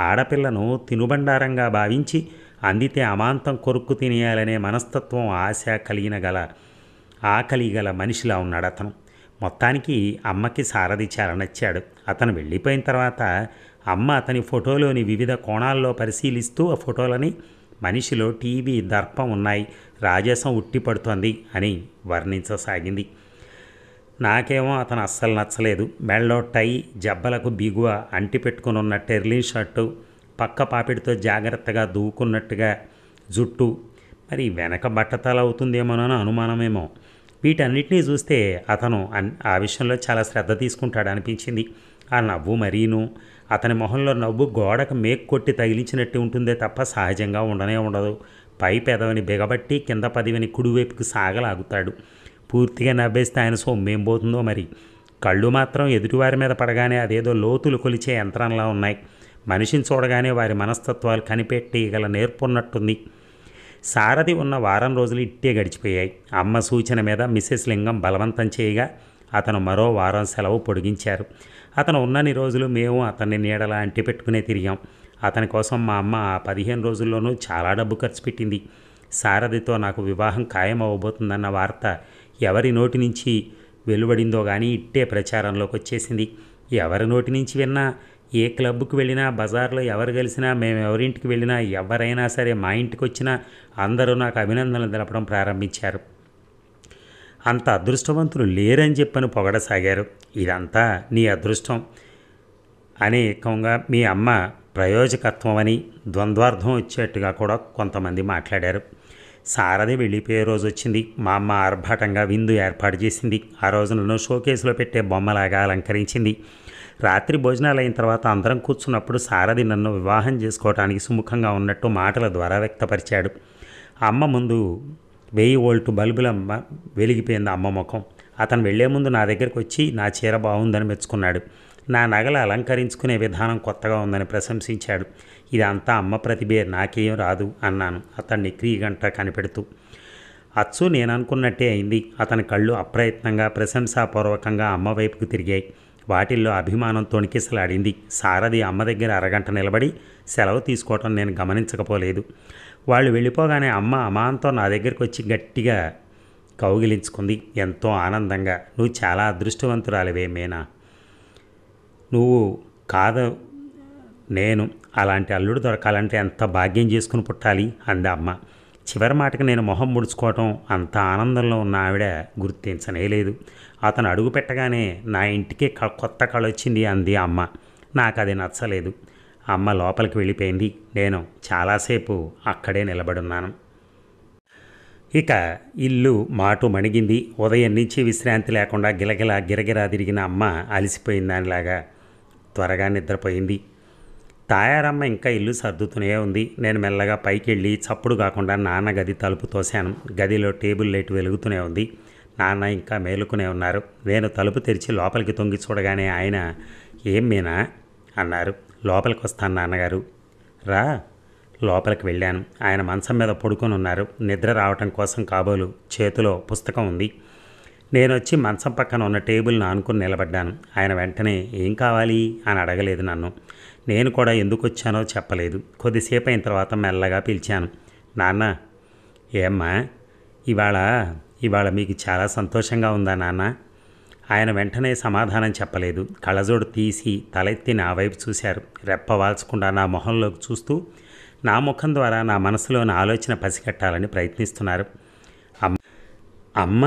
ఆడపిల్లను తినుబండారంగా భావించి అందితే అమాంతం కొరుక్కు తినేయాలనే మనస్తత్వం, ఆశ ఆకలి గల మనిషిలా ఉన్నాడు అతను. మొత్తానికి అమ్మకి సారథి చాలా నచ్చాడు. అతను వెళ్ళిపోయిన తర్వాత అమ్మ అతని ఫోటోలోని వివిధ కోణాల్లో పరిశీలిస్తూ ఆ ఫోటోలని మనిషిలో టీవీ, దర్పం ఉన్నాయి, రాజసం ఉట్టిపడుతోంది అని వర్ణించసాగింది. నాకేమో అతను అస్సలు నచ్చలేదు. మెళ్ళో టై, జబ్బలకు బిగువ అంటిపెట్టుకుని ఉన్న టెర్లిన్ షర్టు, పక్క పాపిడితో జాగ్రత్తగా దూకున్నట్టుగా జుట్టు, మరి వెనక బట్టతల అవుతుందేమోనని అనుమానమేమో. వీటన్నిటినీ చూస్తే అతను ఆ విషయంలో చాలా శ్రద్ధ తీసుకుంటాడు అనిపించింది. ఆ నవ్వు మరీను. అతని మొహంలో నవ్వు గోడకు మేక్ కొట్టి తగిలించినట్టు ఉంటుందే తప్ప సహజంగా ఉండనే ఉండదు. పై పెదవిని బిగబట్టి కింద పదివిని కుడివైపుకి సాగలాగుతాడు. పూర్తిగా నవ్వేస్తే ఆయన సొమ్మేం పోతుందో మరి. కళ్ళు మాత్రం ఎదుటివారి మీద పడగానే అదేదో లోతులు కొలిచే యంత్రంలా ఉన్నాయి. మనిషిని చూడగానే వారి మనస్తత్వాలు కనిపెట్టగల నేర్పున్నట్టుంది. సారథి ఉన్న వారం రోజులు ఇట్టే గడిచిపోయాయి. అమ్మ సూచన మీద మిసెస్ లింగం బలవంతం చేయగా అతను మరో వారం సెలవు పొడిగించారు. అతను ఉన్నన్ని రోజులు మేము అతన్ని నీడలా అంటిపెట్టుకునే తిరిగాం. అతని కోసం మా అమ్మ ఆ 15 రోజుల్లోనూ చాలా డబ్బు ఖర్చు పెట్టింది. సారథితో నాకు వివాహం ఖాయం అవ్వబోతుందన్న వార్త ఎవరి నోటి నుంచి వెలువడిందో కానీ ఇట్టే ప్రచారంలోకి వచ్చేసింది. ఎవరి నోటి నుంచి విన్నా, ఏ క్లబ్కు వెళ్ళినా, బజార్లో ఎవరు కలిసినా, మేము ఎవరింటికి వెళ్ళినా, ఎవరైనా సరే మా ఇంటికి వచ్చినా అందరూ నాకు అభినందనలు తెలపడం ప్రారంభించారు. అంత అదృష్టవంతులు లేరని చెప్పని పొగడసాగారు. ఇదంతా నీ అదృష్టం అనేకంగా మీ అమ్మ ప్రయోజకత్వమని ద్వంద్వార్థం వచ్చేట్టుగా కూడా కొంతమంది మాట్లాడారు. సారథి వెళ్ళిపోయే రోజు వచ్చింది. మా అమ్మ ఆర్భాటంగా విందు ఏర్పాటు చేసింది. ఆ రోజు నన్ను షోకేసులో పెట్టే బొమ్మలాగా అలంకరించింది. రాత్రి భోజనాలు అయిన తర్వాత అందరం కూర్చున్నప్పుడు సారథి నన్ను వివాహం చేసుకోవడానికి సుముఖంగా ఉన్నట్టు మాటల ద్వారా వ్యక్తపరిచాడు. అమ్మ ముందు 1000 వోల్టు బల్బులమ్మ వెలిగిపోయింది అమ్మ ముఖం. అతను వెళ్లే ముందు నా దగ్గరికి వచ్చి నా చీర బాగుందని మెచ్చుకున్నాడు. నా నగలు అలంకరించుకునే విధానం కొత్తగా ఉందని ప్రశంసించాడు. ఇదంతా అమ్మ ప్రతిభే, నాకేం రాదు అన్నాను అతన్ని క్రీగంట కనిపెడుతూ. అచ్చు నేను అనుకున్నట్టే అయింది. అతని కళ్ళు అప్రయత్నంగా ప్రశంసాపూర్వకంగా అమ్మ వైపుకు తిరిగాయి. వాటిల్లో అభిమానం తొణికిసలాడింది. సారథి అమ్మ దగ్గర అరగంట నిలబడి సెలవు తీసుకోవటం నేను గమనించకపోలేదు. వాళ్ళు వెళ్ళిపోగానే అమ్మ అమాంతం నా దగ్గరికి వచ్చి గట్టిగా కౌగిలించుకుంది ఎంతో ఆనందంగా. నువ్వు చాలా అదృష్టవంతురాలివే మీనా, నువ్వు కాదు నేను అలాంటి అల్లుడు దొరకాలంటే ఎంత భాగ్యం చేసుకుని పుట్టాలి అంది అమ్మ. చివరి మాటకి నేను మొహం ముడుచుకోవటం అంత ఆనందంలో ఉన్న ఆవిడ గుర్తించనే లేదు. అతను అడుగు పెట్టగానే నా ఇంటికి కొత్త కళ వచ్చింది అంది అమ్మ. నాకు అది నచ్చలేదు. అమ్మ లోపలికి వెళ్ళిపోయింది. నేను చాలాసేపు అక్కడే నిలబడున్నాను. ఇక ఇల్లు మాటు మణిగింది. ఉదయం నుంచి విశ్రాంతి లేకుండా గిరగిరా తిరిగిన అమ్మ అలసిపోయిన దానిలాగా త్వరగా నిద్రపోయింది. తాయారమ్మ ఇంకా ఇల్లు సర్దుతూనే ఉంది. నేను మెల్లగా పైకి వెళ్ళి చప్పుడు కాకుండా నాన్న గది తలుపు తోశాను. గదిలో టేబుల్ లైట్ వెలుగుతూనే ఉంది. నాన్న ఇంకా మేలుకునే ఉన్నారు. నేను తలుపు తెరిచి లోపలికి తొంగి చూడగానే ఆయన, ఏం మీనా అన్నారు. లోపలికి వస్తాను నాన్నగారు. రా. లోపలికి వెళ్ళాను. ఆయన మంచం మీద పడుకొని ఉన్నారు. నిద్ర రావటం కోసం కాబోలు చేతిలో పుస్తకం ఉంది. నేనొచ్చి మంచం పక్కన ఉన్న టేబుల్ని ఆనుకుని నిలబడ్డాను. ఆయన వెంటనే ఏం కావాలి అని అడగలేదు నన్ను. నేను కూడా ఎందుకు వచ్చానో చెప్పలేదు. కొద్దిసేపు అయిన తర్వాత మెల్లగా పిలిచాను, నాన్న. ఏమ్మా, ఇవాళ ఇవాళ మీకు చాలా సంతోషంగా ఉందా నాన్న? ఆయన వెంటనే సమాధానం చెప్పలేదు. కళ్ళజోడు తీసి తలెత్తి నా వైపు చూశారు. రెప్ప వాల్చకుండా నా మొహంలోకి చూస్తూ నా ముఖం ద్వారా నా మనసులోని ఆలోచన పసిగట్టాలని ప్రయత్నిస్తున్నారు. అమ్మ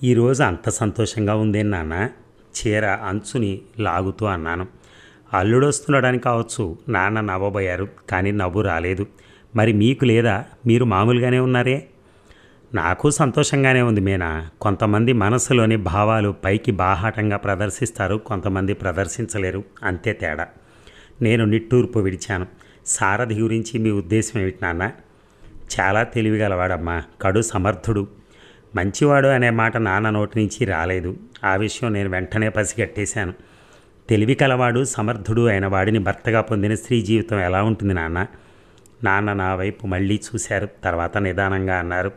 ఈరోజు అంత సంతోషంగా ఉందేం నాన్న? చీర అంచుని లాగుతూ అన్నాను. అల్లుడు వస్తున్నాడని కావచ్చు. నాన్న నవ్వబోయారు, కానీ నవ్వు రాలేదు. మరి మీకు లేదా? మీరు మామూలుగానే ఉన్నారే? నాకు సంతోషంగానే ఉంది మీనా. కొంతమంది మనసులోని భావాలు పైకి బాహాటంగా ప్రదర్శిస్తారు, కొంతమంది ప్రదర్శించలేరు, అంతే తేడా. నేను నిట్టూర్పు విడిచాను. సారథి గురించి మీ ఉద్దేశం ఏమిటి నాన్న? చాలా తెలివిగలవాడమ్మా, కడు సమర్థుడు. మంచివాడు అనే మాట నాన్న నోటి నుంచి రాలేదు. ఆ విషయం నేను వెంటనే పసిగట్టేశాను. తెలివి కలవాడు సమర్థుడు అయిన వాడిని భర్తగా పొందిన స్త్రీ జీవితం ఎలా ఉంటుంది నాన్న? నాన్న నా వైపు మళ్ళీ చూశారు. తర్వాత నిదానంగా అన్నారు,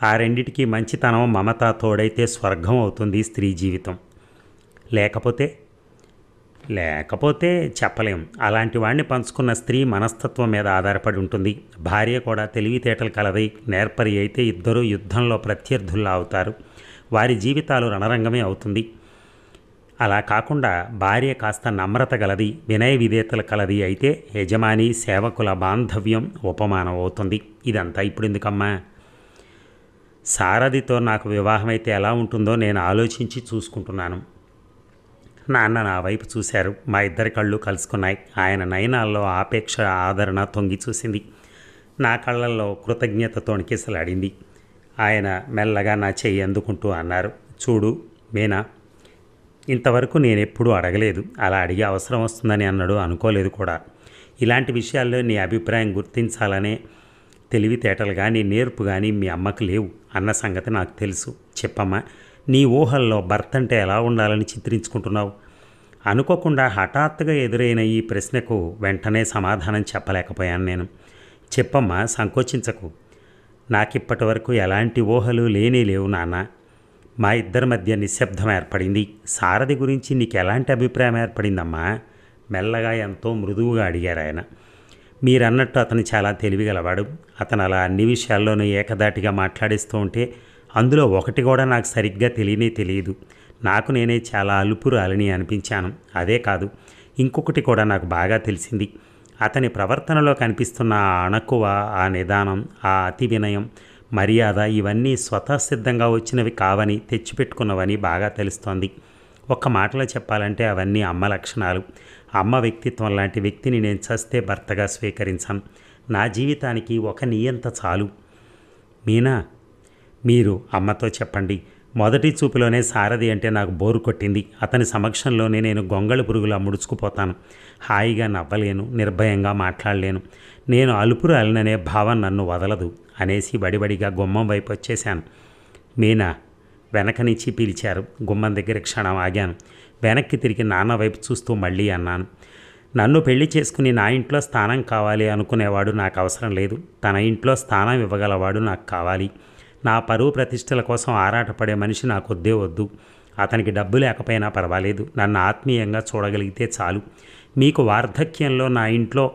ఆ రెండిటికి మంచితనం మమత తోడైతే స్వర్గం అవుతుంది స్త్రీ జీవితం. లేకపోతే లేకపోతే చెప్పలేం. అలాంటి వాడిని పంచుకున్న స్త్రీ మనస్తత్వం మీద ఆధారపడి ఉంటుంది. భార్య కూడా తెలివితేటలు కలది, నేర్పరి అయితే ఇద్దరూ యుద్ధంలో ప్రత్యర్థుల్లా అవుతారు. వారి జీవితాలు రణరంగమే అవుతుంది. అలా కాకుండా భార్య కాస్త నమ్రత గలది, వినయ విధేతలు కలది అయితే యజమాని సేవకుల బాంధవ్యం ఉపమానం అవుతుంది. ఇదంతా ఇప్పుడు ఎందుకమ్మా? సారథితో నాకు వివాహం అయితే ఎలా ఉంటుందో నేను ఆలోచించి చూసుకుంటున్నాను. నాన్న నా వైపు చూశారు. మా ఇద్దరి కళ్ళు కలుసుకున్నాయి. ఆయన నయనాల్లో ఆపేక్ష ఆదరణ తొంగి చూసింది. నా కళ్ళల్లో కృతజ్ఞత తొణికిసలాడింది. ఆయన మెల్లగా నా చెయ్యి అందుకుంటూ అన్నారు, చూడు మీనా, ఇంతవరకు నేనెప్పుడూ అడగలేదు. అలా అడిగే అవసరం వస్తుందని అన్నాడు అనుకోలేదు కూడా. ఇలాంటి విషయాల్లో నీ అభిప్రాయం గుర్తించాలనే తెలివితేటలు కానీ నేర్పు కానీ మీ అమ్మకు లేవు అన్న సంగతి నాకు తెలుసు. చెప్పమ్మా, నీ ఊహల్లో భర్త అంటే ఎలా ఉండాలని చిత్రించుకుంటున్నావు? అనుకోకుండా హఠాత్తుగా ఎదురైన ఈ ప్రశ్నకు వెంటనే సమాధానం చెప్పలేకపోయాను నేను. చెప్పమ్మా, సంకోచించకు. నాకిప్పటి వరకు ఎలాంటి ఊహలు లేవు నాన్న. మా ఇద్దరి మధ్య నిశ్శబ్దం ఏర్పడింది. సారథి గురించి నీకు ఎలాంటి అభిప్రాయం ఏర్పడిందమ్మా? మెల్లగా ఎంతో మృదువుగా అడిగారు ఆయన. మీరన్నట్టు అతను చాలా తెలివిగలవాడు. అతను అలా అన్ని విషయాల్లోనూ ఏకదాటిగా మాట్లాడిస్తూ ఉంటే అందులో ఒకటి కూడా నాకు సరిగ్గా తెలియదు. నాకు నేనే చాలా అలుపురాలని అనిపించాను. అదే కాదు, ఇంకొకటి కూడా నాకు బాగా తెలిసింది. అతని ప్రవర్తనలో కనిపిస్తున్న ఆ అణకువ, ఆ నిదానం, ఆ అతి వినయం, మర్యాద ఇవన్నీ స్వతసిద్ధంగా వచ్చినవి కావని, తెచ్చిపెట్టుకున్నవని బాగా తెలుస్తోంది. ఒక్క మాటలో చెప్పాలంటే అవన్నీ అమ్మ లక్షణాలు. అమ్మ వ్యక్తిత్వం లాంటి వ్యక్తిని నేను చస్తే భర్తగా స్వీకరించాను. నా జీవితానికి ఒక నియంత చాలు. మీనా, మీరు అమ్మతో చెప్పండి. మొదటి చూపులోనే సారథి అంటే నాకు బోరు కొట్టింది. అతని సమక్షంలోనే నేను గొంగళి పురుగులా ముడుచుకుపోతాను. హాయిగా నవ్వలేను, నిర్భయంగా మాట్లాడలేను. నేను అలుపురాలననే భావం నన్ను వదలదు అనేసి బడిబడిగా గుమ్మం వైపు వచ్చేశాను. మీనా వెనక నుంచి పిలిచారు. గుమ్మం దగ్గర క్షణం ఆగాను. వెనక్కి తిరిగి నాన్న వైపు చూస్తూ మళ్ళీ అన్నాను, నన్ను పెళ్లి చేసుకుని నా ఇంట్లో స్థానం కావాలి అనుకునేవాడు నాకు అవసరం లేదు. తన ఇంట్లో స్థానం ఇవ్వగలవాడు నాకు కావాలి. నా పరువు ప్రతిష్టల కోసం ఆరాటపడే మనిషి నాకు వద్దు. అతనికి డబ్బు లేకపోయినా పర్వాలేదు, నన్ను ఆత్మీయంగా చూడగలిగితే చాలు. మీకు వార్ధక్యంలో నా ఇంట్లో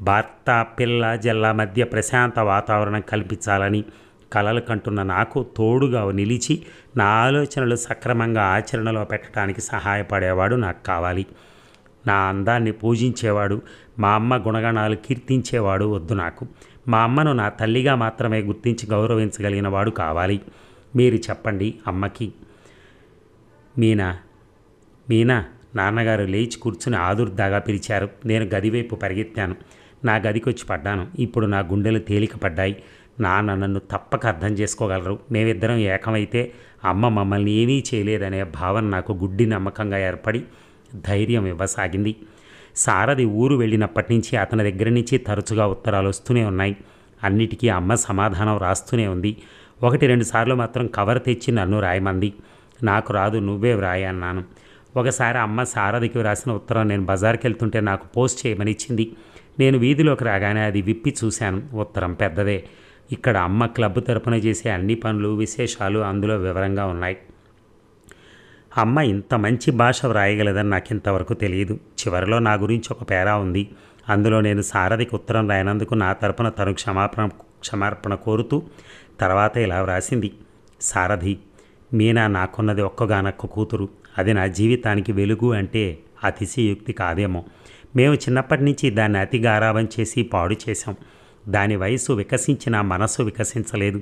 భర్త పిల్ల జల్ల మధ్య ప్రశాంత వాతావరణం కల్పించాలని కలలు కంటున్న నాకు తోడుగా నిలిచి నా ఆలోచనలు సక్రమంగా ఆచరణలో పెట్టడానికి సహాయపడేవాడు నాకు కావాలి. నా అందాన్ని పూజించేవాడు, మా అమ్మ గుణగణాలు కీర్తించేవాడు వద్దు నాకు. మా అమ్మను నా తల్లిగా మాత్రమే గుర్తించి గౌరవించగలిగిన వాడు కావాలి. మీరు చెప్పండి అమ్మకి. మీనా నాన్నగారు లేచి కూర్చుని ఆదుర్దాగా పిలిచారు. నేను గదివైపు పరిగెత్తాను. నా గదికి వచ్చి పడ్డాను. ఇప్పుడు నా గుండెలు తేలిక పడ్డాయి. నాన్న నన్ను తప్పక అర్థం చేసుకోగలరు. మేమిద్దరం ఏకమైతే అమ్మ మమ్మల్ని ఏమీ చేయలేదనే భావన నాకు గుడ్డి నమ్మకంగా ఏర్పడి ధైర్యం ఇవ్వసాగింది. సారథి ఊరు వెళ్ళినప్పటి నుంచి అతని దగ్గర నుంచి తరచుగా ఉత్తరాలు వస్తూనే ఉన్నాయి. అన్నిటికీ అమ్మ సమాధానం రాస్తూనే ఉంది. 1-2 సార్లు మాత్రం కవర్ తెచ్చి నన్ను రాయమంది. నాకు రాదు, నువ్వే వ్రాయి అన్నాను. ఒకసారి అమ్మ సారథికి రాసిన ఉత్తరం నేను బజార్కి వెళ్తుంటే నాకు పోస్ట్ చేయమని ఇచ్చింది. నేను వీధిలోకి రాగానే అది విప్పి చూశాను. ఉత్తరం పెద్దదే. ఇక్కడ అమ్మ క్లబ్ తరపున చేసే అన్ని పనులు, విశేషాలు అందులో వివరంగా ఉన్నాయి. అమ్మ ఇంత మంచి భాష వ్రాయగలదని నాకు ఇంతవరకు తెలియదు. చివరిలో నా గురించి ఒక పేరా ఉంది. అందులో నేను సారథికి ఉత్తరం రాయనందుకు నా తరపున తను క్షమార్పణ కోరుతూ తర్వాత ఇలా వ్రాసింది. సారథి, మీనా నాకున్నది ఒక్కగానొక్క కూతురు. అది నా జీవితానికి వెలుగు అంటే అతిశయోక్తి కాదేమో. మేము చిన్నప్పటి నుంచి దాన్ని అతి గారాబం చేసి పాడు చేశాం. దాని వయసు వికసించిన మనసు వికసించలేదు.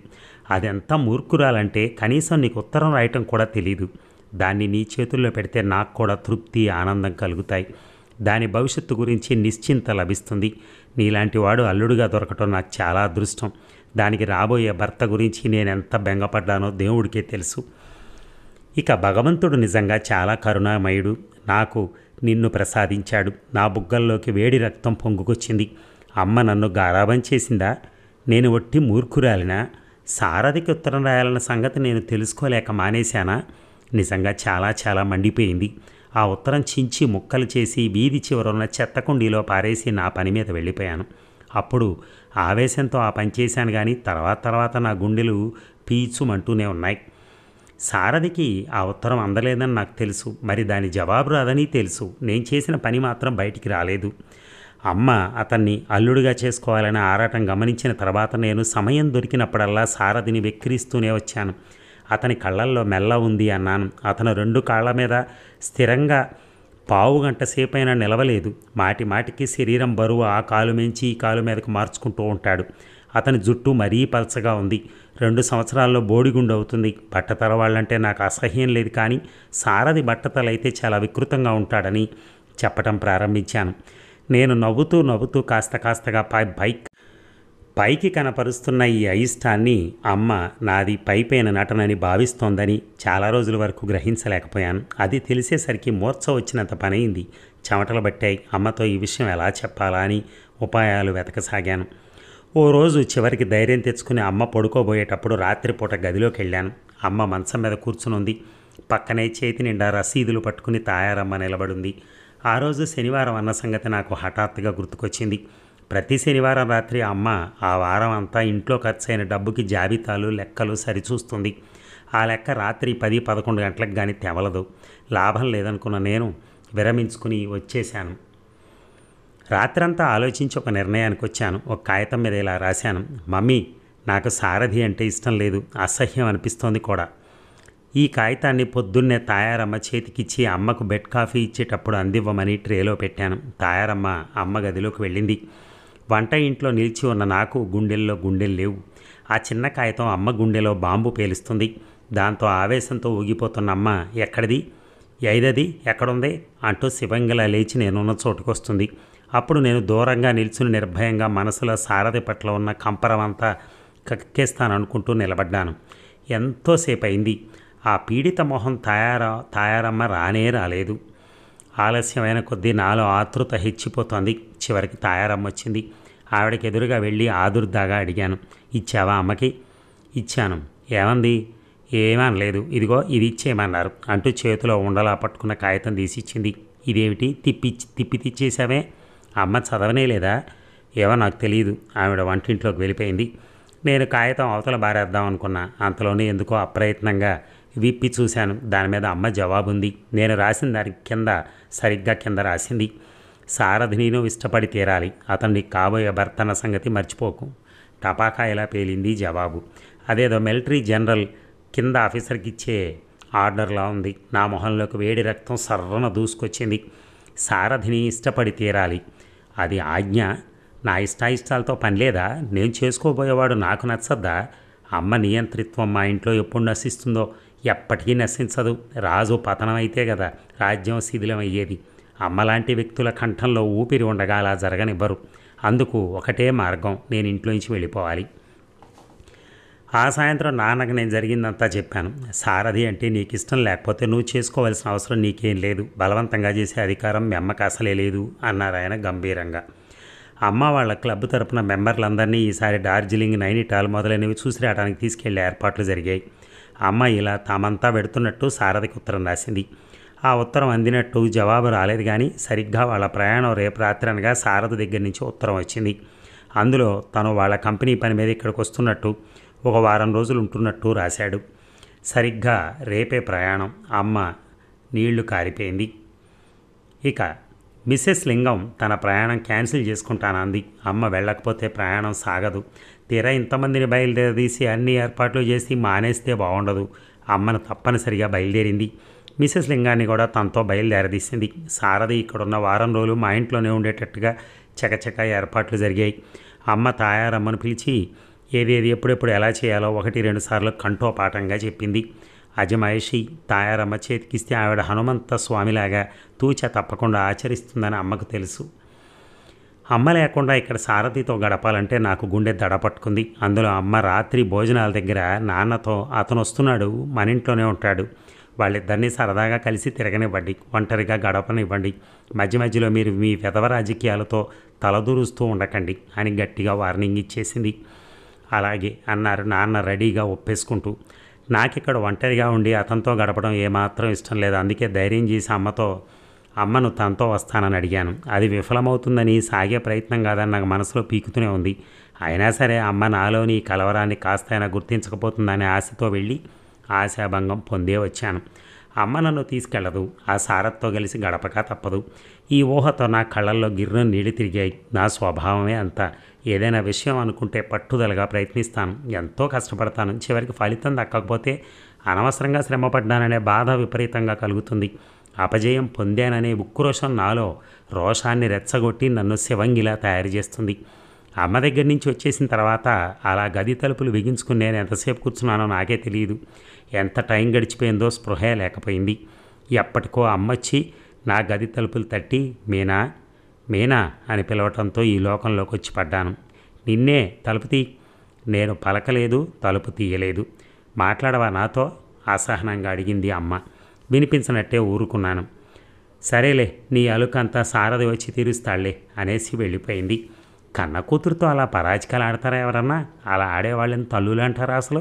అదెంత మూర్ఖురాలంటే కనీసం నీకు ఉత్తరం రాయటం కూడా తెలీదు. దాన్ని నీ చేతుల్లో పెడితే నాకు కూడా తృప్తి, ఆనందం కలుగుతాయి. దాని భవిష్యత్తు గురించి నిశ్చింత లభిస్తుంది. నీలాంటి వాడు అల్లుడుగా దొరకటం నాకు చాలా అదృష్టం. దానికి రాబోయే భర్త గురించి నేనెంత బెంగపడ్డానో దేవుడికే తెలుసు. ఇక భగవంతుడు నిజంగా చాలా కరుణామయుడు. నాకు నిన్ను ప్రసాదించాడు. నా బుగ్గల్లోకి వేడి రక్తం పొంగుకొచ్చింది. అమ్మ నన్ను గారాబం చేసిందా? నేను ఒట్టి మూర్ఖురాలినా? సారథికి ఉత్తరం రాయాలన్న సంగతి నేను తెలుసుకోలేక మానేశానా? నిజంగా చాలా చాలా మండిపోయింది. ఆ ఉత్తరం చించి ముక్కలు చేసి వీధి చివరున్న చెత్తకుండీలో పారేసి నా పని మీద వెళ్ళిపోయాను. అప్పుడు ఆవేశంతో ఆ పని చేశాను, కానీ తర్వాత నా గుండెలు పీచుమంటూనే ఉన్నాయి. సారథికి ఆ ఉత్తరం అందలేదని నాకు తెలుసు. మరి దాని జవాబు రాదని తెలుసు. నేను చేసిన పని మాత్రం బయటికి రాలేదు. అమ్మ అతన్ని అల్లుడిగా చేసుకోవాలని ఆరాటం గమనించిన తర్వాత నేను సమయం దొరికినప్పుడల్లా సారథిని వెక్కిరిస్తూనే వచ్చాను. అతని కళ్ళల్లో మెల్ల ఉంది అన్నాను. అతను 2 కాళ్ళ మీద స్థిరంగా పావుగంట సేపైనా నిలవలేదు. మాటికి శరీరం బరువు ఆ కాలు మించి ఈ కాలు మీదకు మార్చుకుంటూ ఉంటాడు. అతని జుట్టు మరీ పలచగా ఉంది. 2 సంవత్సరాల్లో బోడిగుండు అవుతుంది. బట్టతల వాళ్ళంటే నాకు అసహ్యం లేదు, కానీ సారథి బట్టతలైతే చాలా వికృతంగా ఉంటాడని చెప్పటం ప్రారంభించాను. నేను నవ్వుతూ కాస్తగా పైకి కనపరుస్తున్న ఈ అయిష్టాన్ని అమ్మ నాది పైపైన నటనని భావిస్తోందని చాలా రోజుల వరకు గ్రహించలేకపోయాను. అది తెలిసేసరికి మూర్ఛ వచ్చినంత పనైంది. చెమటలు పట్టాయి. అమ్మతో ఈ విషయం ఎలా చెప్పాలా అని ఉపాయాలు వెతకసాగాను. ఓ రోజు చివరికి ధైర్యం తెచ్చుకుని అమ్మ పడుకోబోయేటప్పుడు రాత్రిపూట గదిలోకి వెళ్ళాను. అమ్మ మంచం మీద కూర్చునుంది. పక్కనే చేతి నిండా రసీదులు పట్టుకుని తాయారమ్మ నిలబడింది. ఆ రోజు శనివారం అన్న సంగతి నాకు హఠాత్తుగా గుర్తుకొచ్చింది. ప్రతి శనివారం రాత్రి అమ్మ ఆ వారం అంతా ఇంట్లో ఖర్చైన డబ్బుకి జాబితాలు, లెక్కలు సరిచూస్తుంది. ఆ లెక్క రాత్రి 10-11 గంటలకు కానీ తెవలదు. లాభం లేదనుకున్న నేను విరమించుకుని వచ్చేశాను. రాత్రంతా ఆలోచించి ఒక నిర్ణయానికి వచ్చాను. ఒక కాగితం మీద ఇలా రాశాను. మమ్మీ, నాకు సారథి అంటే ఇష్టం లేదు, అసహ్యం అనిపిస్తోంది కూడా. ఈ కాగితాన్ని పొద్దున్నే తాయారమ్మ చేతికిచ్చి అమ్మకు బెడ్ కాఫీ ఇచ్చేటప్పుడు అందివ్వమని ట్రేలో పెట్టాను. తాయారమ్మ అమ్మ గదిలోకి వెళ్ళింది. వంట ఇంట్లో నిలిచి ఉన్న నాకు గుండెల్లో గుండెలు లేవు. ఆ చిన్న కాగితం అమ్మ గుండెలో బాంబు పేలుస్తుంది. దాంతో ఆవేశంతో ఊగిపోతున్న అమ్మ, ఎక్కడిది, ఐదది ఎక్కడుంది అంటూ శివంగిలా లేచి నేనున్న చోటుకొస్తుంది. అప్పుడు నేను దూరంగా నిల్చుని నిర్భయంగా మనసులో సారథి పట్ల ఉన్న కంపరమంతా కక్కేస్తాననుకుంటూ నిలబడ్డాను. ఎంతోసేపు అయింది. ఆ పీడిత మొహం తాయారమ్మ రాలేదు. ఆలస్యమైన కొద్దీ నాలో ఆతృత హెచ్చిపోతోంది. చివరికి తాయారమ్మ వచ్చింది. ఆవిడకి ఎదురుగా వెళ్ళి ఆదుర్దాగా అడిగాను, ఇచ్చావా అమ్మకి? ఇచ్చాను. ఏమంది? ఏమనలేదు. ఇదిగో ఇది ఇచ్చేయమన్నారు అంటూ చేతిలో ఉండలా పట్టుకున్న కాగితం తీసిచ్చింది. ఇదేమిటి తిప్పి తెచ్చేసావే? అమ్మ చదవనే లేదా? ఏమో నాకు తెలియదు. ఆవిడ వంటింట్లోకి వెళ్ళిపోయింది. నేను కాగితం అవతల బారేద్దాం అనుకున్నా. అంతలోనే ఎందుకో అప్రయత్నంగా విప్పి చూశాను. దాని మీద అమ్మ జవాబుంది. నేను రాసిన దానికి సరిగ్గా కింద రాసింది, సారథిని ఇష్టపడి తీరాలి. అతను నీకు కాబోయే భర్త అన్న సంగతి మర్చిపోకు. టపాకా ఇలా పేలింది జవాబు. అదేదో మిలిటరీ జనరల్ కింద ఆఫీసర్కి ఇచ్చే ఆర్డర్లా ఉంది. నా మొహంలోకి వేడి రక్తం సర్రన దూసుకొచ్చింది. సారథిని ఇష్టపడి తీరాలి, అది ఆజ్ఞ. నా ఇష్టాయిష్టాలతో పని లేదా? నేను చేసుకోబోయేవాడు నాకు నచ్చద్దా? అమ్మ నియంత్రిత్వం మా ఇంట్లో ఎప్పుడు నశిస్తుందో ఎప్పటికీ నశించదు. రాజు పతనం అయితే కదా రాజ్యం శిథిలం అయ్యేది. అమ్మలాంటి వ్యక్తుల కంఠంలో ఊపిరి ఉండగా అలా జరగనివ్వరు. అందుకు ఒకటే మార్గం, నేను ఇంట్లోంచి వెళ్ళిపోవాలి. ఆ సాయంత్రం నాన్నకు నేను జరిగిందంతా చెప్పాను. సారథి అంటే నీకు ఇష్టం లేకపోతే నువ్వు చేసుకోవాల్సిన అవసరం నీకేం లేదు. బలవంతంగా చేసే అధికారం మీ అమ్మకు అసలే లేదు అన్నారు ఆయన గంభీరంగా. అమ్మ వాళ్ళ క్లబ్ తరపున మెంబర్లందరినీ ఈసారి డార్జిలింగ్, నైనిటాల్ మొదలైనవి చూసి రావడానికి తీసుకెళ్లే ఏర్పాట్లు జరిగాయి. అమ్మ ఇలా తామంతా పెడుతున్నట్టు సారథికి ఉత్తరం రాసింది. ఆ ఆ ఉత్తరం అందినట్టు జవాబు రాలేదు కానీ సరిగ్గా వాళ్ళ ప్రయాణం రేపు రాత్రి అనగా శారద దగ్గర నుంచి ఉత్తరం వచ్చింది. అందులో తను వాళ్ళ కంపెనీ పని మీద ఇక్కడికి వస్తున్నట్టు, ఒక వారం రోజులు ఉంటున్నట్టు రాశాడు. సరిగ్గా రేపే ప్రయాణం. అమ్మ నీళ్లు కారిపోయింది. ఇక మిసెస్ లింగం తన ప్రయాణం క్యాన్సిల్ చేసుకుంటానంది. అమ్మ వెళ్ళకపోతే ప్రయాణం సాగదు. తీరా ఇంతమందిని బయలుదేరదీసి అన్ని ఏర్పాట్లు చేసి మానేస్తే బాగుండదు. అమ్మను తప్పనిసరిగా బయలుదేరింది. మిసెస్ లింగాన్ని కూడా తనతో బయలుదేరదీసింది. సారథి ఇక్కడున్న వారం రోజులు మా ఇంట్లోనే ఉండేటట్టుగా చకచక ఏర్పాట్లు జరిగాయి. అమ్మ తాయారమ్మను పిలిచి ఏదేది ఎప్పుడెప్పుడు ఎలా చేయాలో 1-2 సార్లు కంఠోపాఠంగా చెప్పింది. అజమాయిషి తాయారమ్మ చేతికిస్తే ఆవిడ హనుమంత స్వామిలాగా తూచ తప్పకుండా ఆచరిస్తుందని అమ్మకు తెలుసు. అమ్మ లేకుండా ఇక్కడ సారథితో గడపాలంటే నాకు గుండె దడపట్టుకుంది. అందులో అమ్మ రాత్రి భోజనాల దగ్గర నాన్నతో అతను వస్తున్నాడు, మన ఇంట్లోనే ఉంటాడు, వాళ్ళిద్దరినీ సరదాగా కలిసి తిరగనివ్వండి, ఒంటరిగా గడపనివ్వండి, మధ్య మధ్యలో మీరు మీ వెధవ రాజకీయాలతో తలదూరుస్తూ ఉండకండి అని గట్టిగా వార్నింగ్ ఇచ్చేసింది. అలాగే అన్నారు నాన్న రెడీగా ఒప్పేసుకుంటూ. నాకిక్కడ ఒంటరిగా ఉండి అతనితో గడపడం ఏమాత్రం ఇష్టం లేదు. అందుకే ధైర్యం చేసి అమ్మను తనతో వస్తానని అడిగాను. అది విఫలమవుతుందని సాగే ప్రయత్నం కాదని నాకు మనసులో పీకుతూనే ఉంది. అయినా సరే అమ్మ నాలోని కలవరాన్ని కాస్తైనా గుర్తించకపోతుందనే ఆశతో వెళ్ళి ఆశాభంగం పొందే వచ్చాను. అమ్మ నన్ను తీసుకెళ్లదు, ఆ సారథ్తో కలిసి గడపక తప్పదు. ఈ ఊహతో నా కళ్ళల్లో గిర్రం నీళ్ళు తిరిగాయి. నా స్వభావమే అంత. ఏదైనా విషయం అనుకుంటే పట్టుదలగా ప్రయత్నిస్తాను, ఎంతో కష్టపడతాను. చివరికి ఫలితం దక్కకపోతే అనవసరంగా శ్రమపడ్డాననే బాధ విపరీతంగా కలుగుతుంది. అపజయం పొందాననే ఉక్రోషం నాలో రోషాన్ని రెచ్చగొట్టి నన్ను శివంగిలా తయారు చేస్తుంది. అమ్మ దగ్గర నుంచి వచ్చేసిన తర్వాత అలా గది తలుపులు బిగించుకుని నేను ఎంతసేపు కూర్చున్నానో నాకే తెలియదు. ఎంత టైం గడిచిపోయిందో స్పృహే లేకపోయింది. ఎప్పటికో అమ్మొచ్చి నా గది తలుపులు తట్టి మీనా మీనా అని పిలవటంతో ఈ లోకంలోకి వచ్చి పడ్డాను. నిన్నే, తలుపు తీ. నేను పలకలేదు, తలుపు తీయలేదు. మాట్లాడవా నాతో అసహనంగా అడిగింది అమ్మ. వినిపించినట్టే ఊరుకున్నాను. సరేలే, నీ అలుకంతా సారథి వచ్చి తీరుస్తాళ్లే అనేసి వెళ్ళిపోయింది. కన్న కూతురుతో అలా పరాచికలు ఆడతారా ఎవరన్నా? అలా ఆడేవాళ్ళని తల్లులు అంటారా అసలు?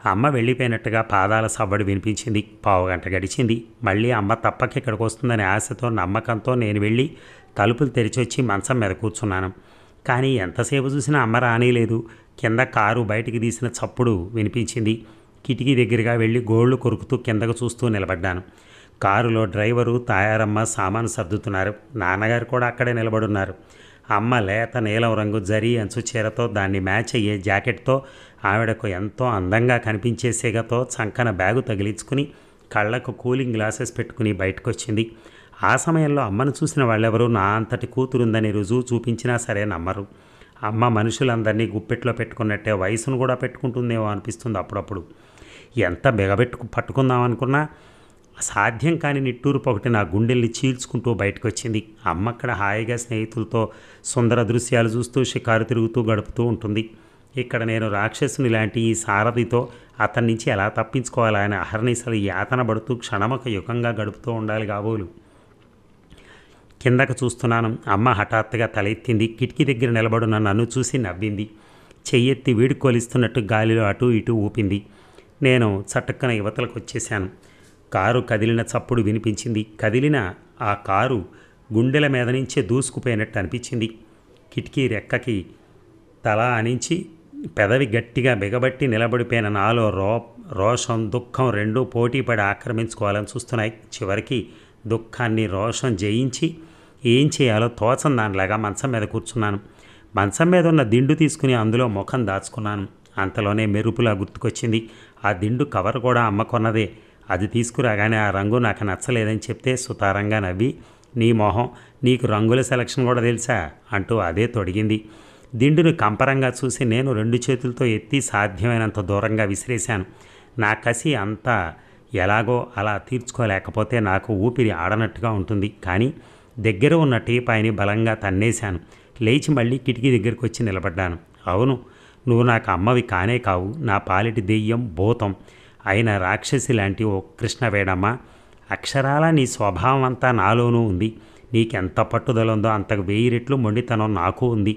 అమ్మ వెళ్ళిపోయినట్టుగా పాదాల సవ్వడి వినిపించింది. పావుగంట గడిచింది. మళ్ళీ అమ్మ తప్పక ఇక్కడికి వస్తుందనే ఆశతో నమ్మకంతో నేను వెళ్ళి తలుపులు తెరిచొచ్చి మంచం మీద కూర్చున్నాను. కానీ ఎంతసేపు చూసినా అమ్మ రానేలేదు. కింద కారు బయటికి తీసిన చప్పుడు వినిపించింది. కిటికీ దగ్గరగా వెళ్ళి గోళ్లు కొరుకుతూ కిందకు చూస్తూ నిలబడ్డాను. కారులో డ్రైవరు తాయారమ్మ సామాను సర్దుతున్నారు. నాన్నగారు కూడా అక్కడే నిలబడున్నారు. అమ్మ లేత నీలం రంగు జరీ అంచు చీరతో దాన్ని మ్యాచ్ అయ్యే జాకెట్తో ఆవిడకు ఎంతో అందంగా కనిపించే సిగతో చంకన బ్యాగు తగిలించుకుని కళ్ళకు కూలింగ్ గ్లాసెస్ పెట్టుకుని బయటకు వచ్చింది. ఆ సమయంలో అమ్మను చూసిన వాళ్ళెవరూ నా అంతటి కూతురుందని రుజువు చూపించినా సరే నమ్మరు. అమ్మ మనుషులందరినీ గుప్పెట్లో పెట్టుకున్నట్టే వయసును కూడా పెట్టుకుంటుందేమో అనిపిస్తుంది అప్పుడప్పుడు. ఎంత పట్టుకుందామనుకున్నా సాధ్యం కాని నిట్టూరుపు ఒకటి నా గుండెల్ని చీల్చుకుంటూ బయటకు వచ్చింది. అమ్మ అక్కడ హాయిగా స్నేహితులతో సుందర దృశ్యాలు చూస్తూ షికారు తిరుగుతూ గడుపుతూ ఉంటుంది. ఇక్కడ నేను రాక్షసుని లాంటి ఈ సారథితో అతని నుంచి ఎలా తప్పించుకోవాలా అని అహర్నిశలు యాతన పడుతూ క్షణమొక యుగంగా గడుపుతూ ఉండాలి కాబోలు. కిందకు చూస్తున్నాను. అమ్మ హఠాత్తుగా తలెత్తింది. కిటికీ దగ్గర నిలబడున్న నన్ను చూసి నవ్వింది. చెయ్యెత్తి వీడుకోలిస్తున్నట్టు గాలిలో అటూ ఇటూ ఊపింది. నేను చటుక్కన యువతలకు వచ్చేశాను. కారు కదిలిన చప్పుడు వినిపించింది. కదిలిన ఆ కారు గుండెల మీద నుంచే దూసుకుపోయినట్టు అనిపించింది. కిటికీ రెక్కకి తల అనించి పెదవి గట్టిగా బిగబట్టి నిలబడిపోయిన నాలో రోషం దుఃఖం రెండూ పోటీపడి ఆక్రమించుకోవాలని చూస్తున్నాయి. చివరికి దుఃఖాన్ని రోషం జయించి ఏం చేయాలో తోచని దానిలాగా మంచం మీద కూర్చున్నాను. మంచం మీద ఉన్న దిండు తీసుకుని అందులో ముఖం దాచుకున్నాను. అంతలోనే మెరుపులా గుర్తుకొచ్చింది. ఆ దిండు కవర్ కూడా అమ్మ కొన్నదే. అది తీసుకురాగానే ఆ రంగు నాకు నచ్చలేదని చెప్తే సుతారంగా నవ్వి, నీ మొహం, నీకు రంగుల సెలక్షన్ కూడా తెలుసా అంటూ అదే తొడిగింది. దిండును కంపరంగా చూసి నేను 2 చేతులతో ఎత్తి సాధ్యమైనంత దూరంగా విసిరేశాను. నా కసి అంతా ఎలాగో అలా తీర్చుకోలేకపోతే నాకు ఊపిరి ఆడనట్టుగా ఉంటుంది. కానీ దగ్గర ఉన్న టీపాయిని బలంగా తన్నేశాను. లేచి మళ్ళీ కిటికీ దగ్గరికి వచ్చి నిలబడ్డాను. అవును, నువ్వు నాకు అమ్మవి కానే కావు, నా పాలిటి దెయ్యం భూతం అయిన రాక్షసి లాంటి ఓ కృష్ణవేడమ్మ. అక్షరాల నీ స్వభావం అంతా నాలోనూ ఉంది. నీకెంత పట్టుదల ఉందో అంతకు 1000 రెట్లు మొండితనం నాకు ఉంది.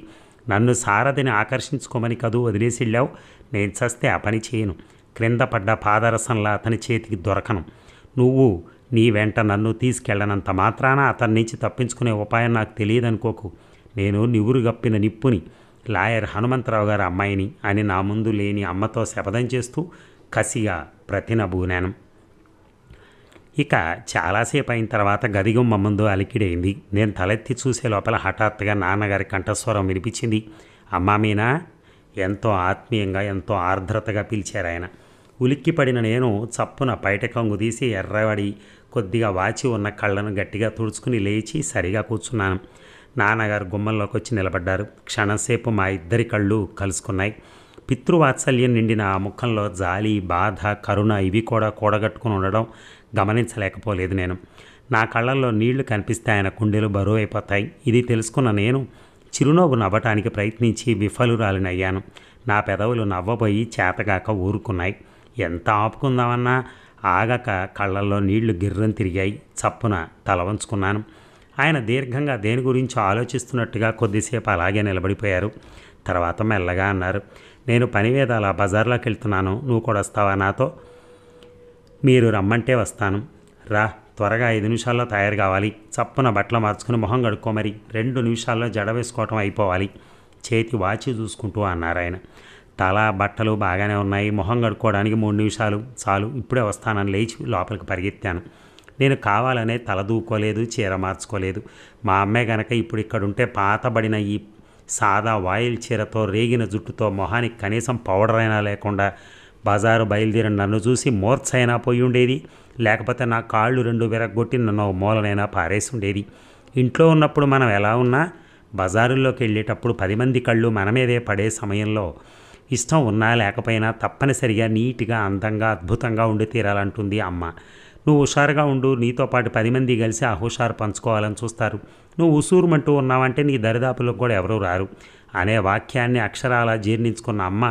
నన్ను సారథిని ఆకర్షించుకోమని కదూ వదిలేసి వెళ్ళావు. నేను చస్తే ఆ పని చేయను. క్రింద పడ్డ పాదరసంలా అతని చేతికి దొరకను. నువ్వు నీ వెంట నన్ను తీసుకెళ్ళనంత మాత్రాన అతని నుంచి తప్పించుకునే ఉపాయం నాకు తెలియదనుకోకు. నేను నివురు గప్పిన నిప్పుని, లాయర్ హనుమంతరావు గారి అమ్మాయిని అని నా ముందు లేని అమ్మతో శపథం చేస్తూ కసిగా ప్రతినబూనాను. ఇక చాలాసేపు అయిన తర్వాత గదిగుమ్మ ముందు అలికిడైంది. నేను తలెత్తి చూసే లోపల హఠాత్తుగా నాన్నగారి కంఠస్వరం వినిపించింది. అమ్మా మీనా, ఎంతో ఆత్మీయంగా ఎంతో ఆర్ద్రతగా పిలిచారాయన. ఉలిక్కిపడిన నేను చప్పున బయట కంగు తీసి ఎర్రబడి కొద్దిగా వాచి ఉన్న కళ్ళను గట్టిగా తుడుచుకుని లేచి సరిగా కూర్చున్నాను. నాన్నగారు గుమ్మంలోకి వచ్చి నిలబడ్డారు. క్షణంసేపు మా ఇద్దరి కళ్ళు కలుసుకున్నాయి. పితృవాత్సల్యం నిండిన ఆ ముఖంలో జాలి, బాధ, కరుణ ఇవి కూడా కూడగట్టుకుని ఉండడం గమనించలేకపోలేదు నేను. నా కళ్ళల్లో నీళ్లు కనిపిస్తే ఆయన కుండెలు బరువు అయిపోతాయి. ఇది తెలుసుకున్న నేను చిరునవ్వు నవ్వటానికి ప్రయత్నించి విఫలురాలినయ్యాను. నా పెదవులు నవ్వబోయి చేతగాక ఊరుకున్నాయి. ఎంత ఆపుకుందామన్నా ఆగక కళ్ళల్లో నీళ్లు గిర్రం తిరిగాయి. చప్పున తల వంచుకున్నాను. ఆయన దీర్ఘంగా దేని గురించి ఆలోచిస్తున్నట్టుగా కొద్దిసేపు అలాగే నిలబడిపోయారు. తర్వాత మెల్లగా అన్నారు, నేను పని మీద అలా బజార్లోకి వెళ్తున్నాను, నువ్వు కూడా వస్తావా నాతో? మీరు రమ్మంటే వస్తాను. రా, త్వరగా 5 నిమిషాల్లో తయారు కావాలి. చప్పున బట్టలు మార్చుకుని మొహం కడుక్కోమరి. 2 నిమిషాల్లో జడ వేసుకోవటం అయిపోవాలి. చేతి వాచి చూసుకుంటూ అన్నారు ఆయన. తల బట్టలు బాగానే ఉన్నాయి, మొహం కడుక్కోవడానికి 3 నిమిషాలు చాలు, ఇప్పుడే వస్తానని లేచి లోపలికి పరిగెత్తాను. నేను కావాలనే తల దూకోలేదు, చీర మార్చుకోలేదు. మా అమ్మే గనక ఇప్పుడు ఇక్కడుంటే పాతబడిన ఈ సాదా వాయిల్ చీరతో రేగిన జుట్టుతో మొహానికి కనీసం పౌడర్ అయినా లేకుండా బజారు బయలుదేరిన నన్ను చూసి మూర్ఛైనా పోయి ఉండేది. లేకపోతే నా కాళ్ళు 2 విరగ్గొట్టి నన్ను మూలనైనా పారేసి ఉండేది. ఇంట్లో ఉన్నప్పుడు మనం ఎలా ఉన్నా బజారుల్లోకి వెళ్ళేటప్పుడు 10 మంది కళ్ళు మన మీదే పడే సమయంలో ఇష్టం ఉన్నా లేకపోయినా తప్పనిసరిగా నీట్గా, అందంగా, అద్భుతంగా ఉండి తీరాలంటుంది అమ్మ. నువ్వు హుషారుగా ఉండు, నీతో పాటు 10 మంది కలిసి ఆ హుషారు పంచుకోవాలని చూస్తారు. నువ్వు ఉసూరుమంటూ ఉన్నావంటే నీ దరిదాపులకు కూడా ఎవరూ రారు అనే వాక్యాన్ని అక్షరాలా జీర్ణించుకున్న అమ్మ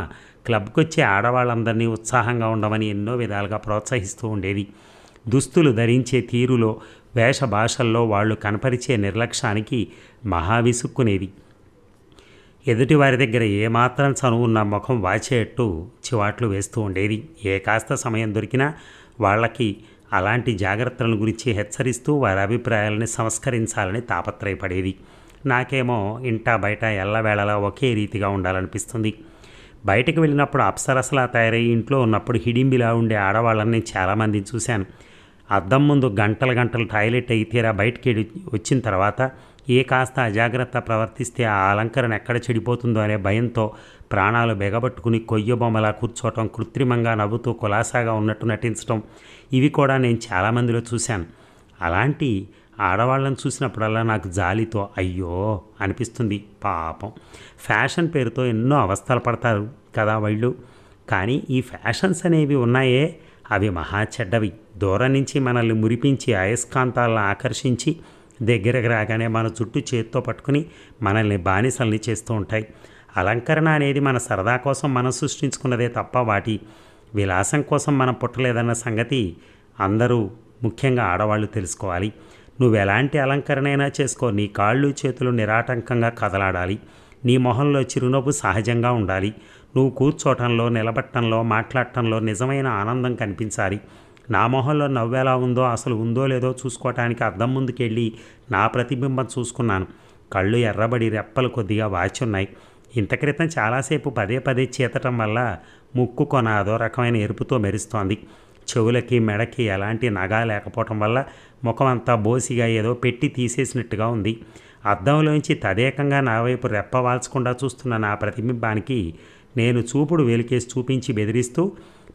క్లబ్కి వచ్చే ఆడవాళ్ళందరినీ ఉత్సాహంగా ఉండమని ఎన్నో విధాలుగా ప్రోత్సహిస్తూ ఉండేది. దుస్తులు ధరించే తీరులో, వేష భాషల్లో వాళ్ళు కనపరిచే నిర్లక్ష్యానికి మహా విసుక్కునేది. ఎదుటివారి దగ్గర ఏమాత్రం చనువున్న ముఖం వాచేట్టు చివాట్లు వేస్తూ ఉండేది. ఏ కాస్త సమయం దొరికినా వాళ్ళకి అలాంటి జాగ్రత్తల గురించి హెచ్చరిస్తూ వారి అభిప్రాయాలని సంస్కరించాలని తాపత్రయపడేది. నాకేమో ఇంటా బయట ఎల్లవేళలా ఒకే రీతిగా ఉండాలనిపిస్తుంది. బయటకు వెళ్ళినప్పుడు అప్సరసలా తయారయ్యి ఇంట్లో ఉన్నప్పుడు హిడింబిలా ఉండే ఆడవాళ్ళని చాలామందిని చూశాను. అద్దం ముందు గంటలు గంటలు టాయిలెట్ అయి తీరా బయటికి వచ్చిన తర్వాత ఏ కాస్త అజాగ్రత్త ప్రవర్తిస్తే ఆ అలంకరణ ఎక్కడ చెడిపోతుందో అనే భయంతో ప్రాణాలు బెగబట్టుకుని కొయ్య బొమ్మలా కూర్చోవటం, కృత్రిమంగా నవ్వుతూ కులాసాగా ఉన్నట్టు నటించడం, ఇవి కూడా నేను చాలామందిలో చూశాను. అలాంటి ఆడవాళ్ళని చూసినప్పుడల్లా నాకు జాలితో అయ్యో అనిపిస్తుంది. పాపం, ఫ్యాషన్ పేరుతో ఎన్నో అవస్థలు పడతారు కదా వాళ్ళు. కానీ ఈ ఫ్యాషన్స్ అనేవి ఉన్నాయే, అవి మహా చెడ్డవి. దూరం నుంచి మనల్ని మురిపించి అయస్కాంతాలను ఆకర్షించి దగ్గరకు రాగానే మన చుట్టూ చేత్తో పట్టుకుని మనల్ని బానిసల్ని చేస్తూ ఉంటాయి. అలంకరణ అనేది మన సరదా కోసం మనం సృష్టించుకున్నదే తప్ప వాటి విలాసం కోసం మనం పుట్టలేదన్న సంగతి అందరూ, ముఖ్యంగా ఆడవాళ్ళు తెలుసుకోవాలి. నువ్వు ఎలాంటి అలంకరణైనా చేసుకో, నీ కాళ్ళు చేతులు నిరాటంకంగా కదలాడాలి. నీ మొహంలో చిరునవ్వు సహజంగా ఉండాలి. నువ్వు కూర్చోటంలో, నిలబట్టంలో, మాట్లాడటంలో నిజమైన ఆనందం కనిపించాలి. నా మొహంలో నవ్వెలా ఉందో, అసలు ఉందో లేదో చూసుకోవటానికి అద్దం ముందుకెళ్ళి నా ప్రతిబింబం చూసుకున్నాను. కళ్ళు ఎర్రబడి రెప్పలు కొద్దిగా వాచున్నాయి. ఇంత క్రితం చాలాసేపు పదే పదే చీతటం వల్ల ముక్కు కొన అదో రకమైన ఎరుపుతో మెరుస్తోంది. చెవులకి మెడకి ఎలాంటి నగా లేకపోవటం వల్ల ముఖం అంతా బోసిగా ఏదో పెట్టి తీసేసినట్టుగా ఉంది. అద్దంలోంచి తదేకంగా నా వైపు రెప్ప వాల్చకుండా చూస్తున్న నా ప్రతిబింబానికి నేను చూపుడు వేలికేసి చూపించి బెదిరిస్తూ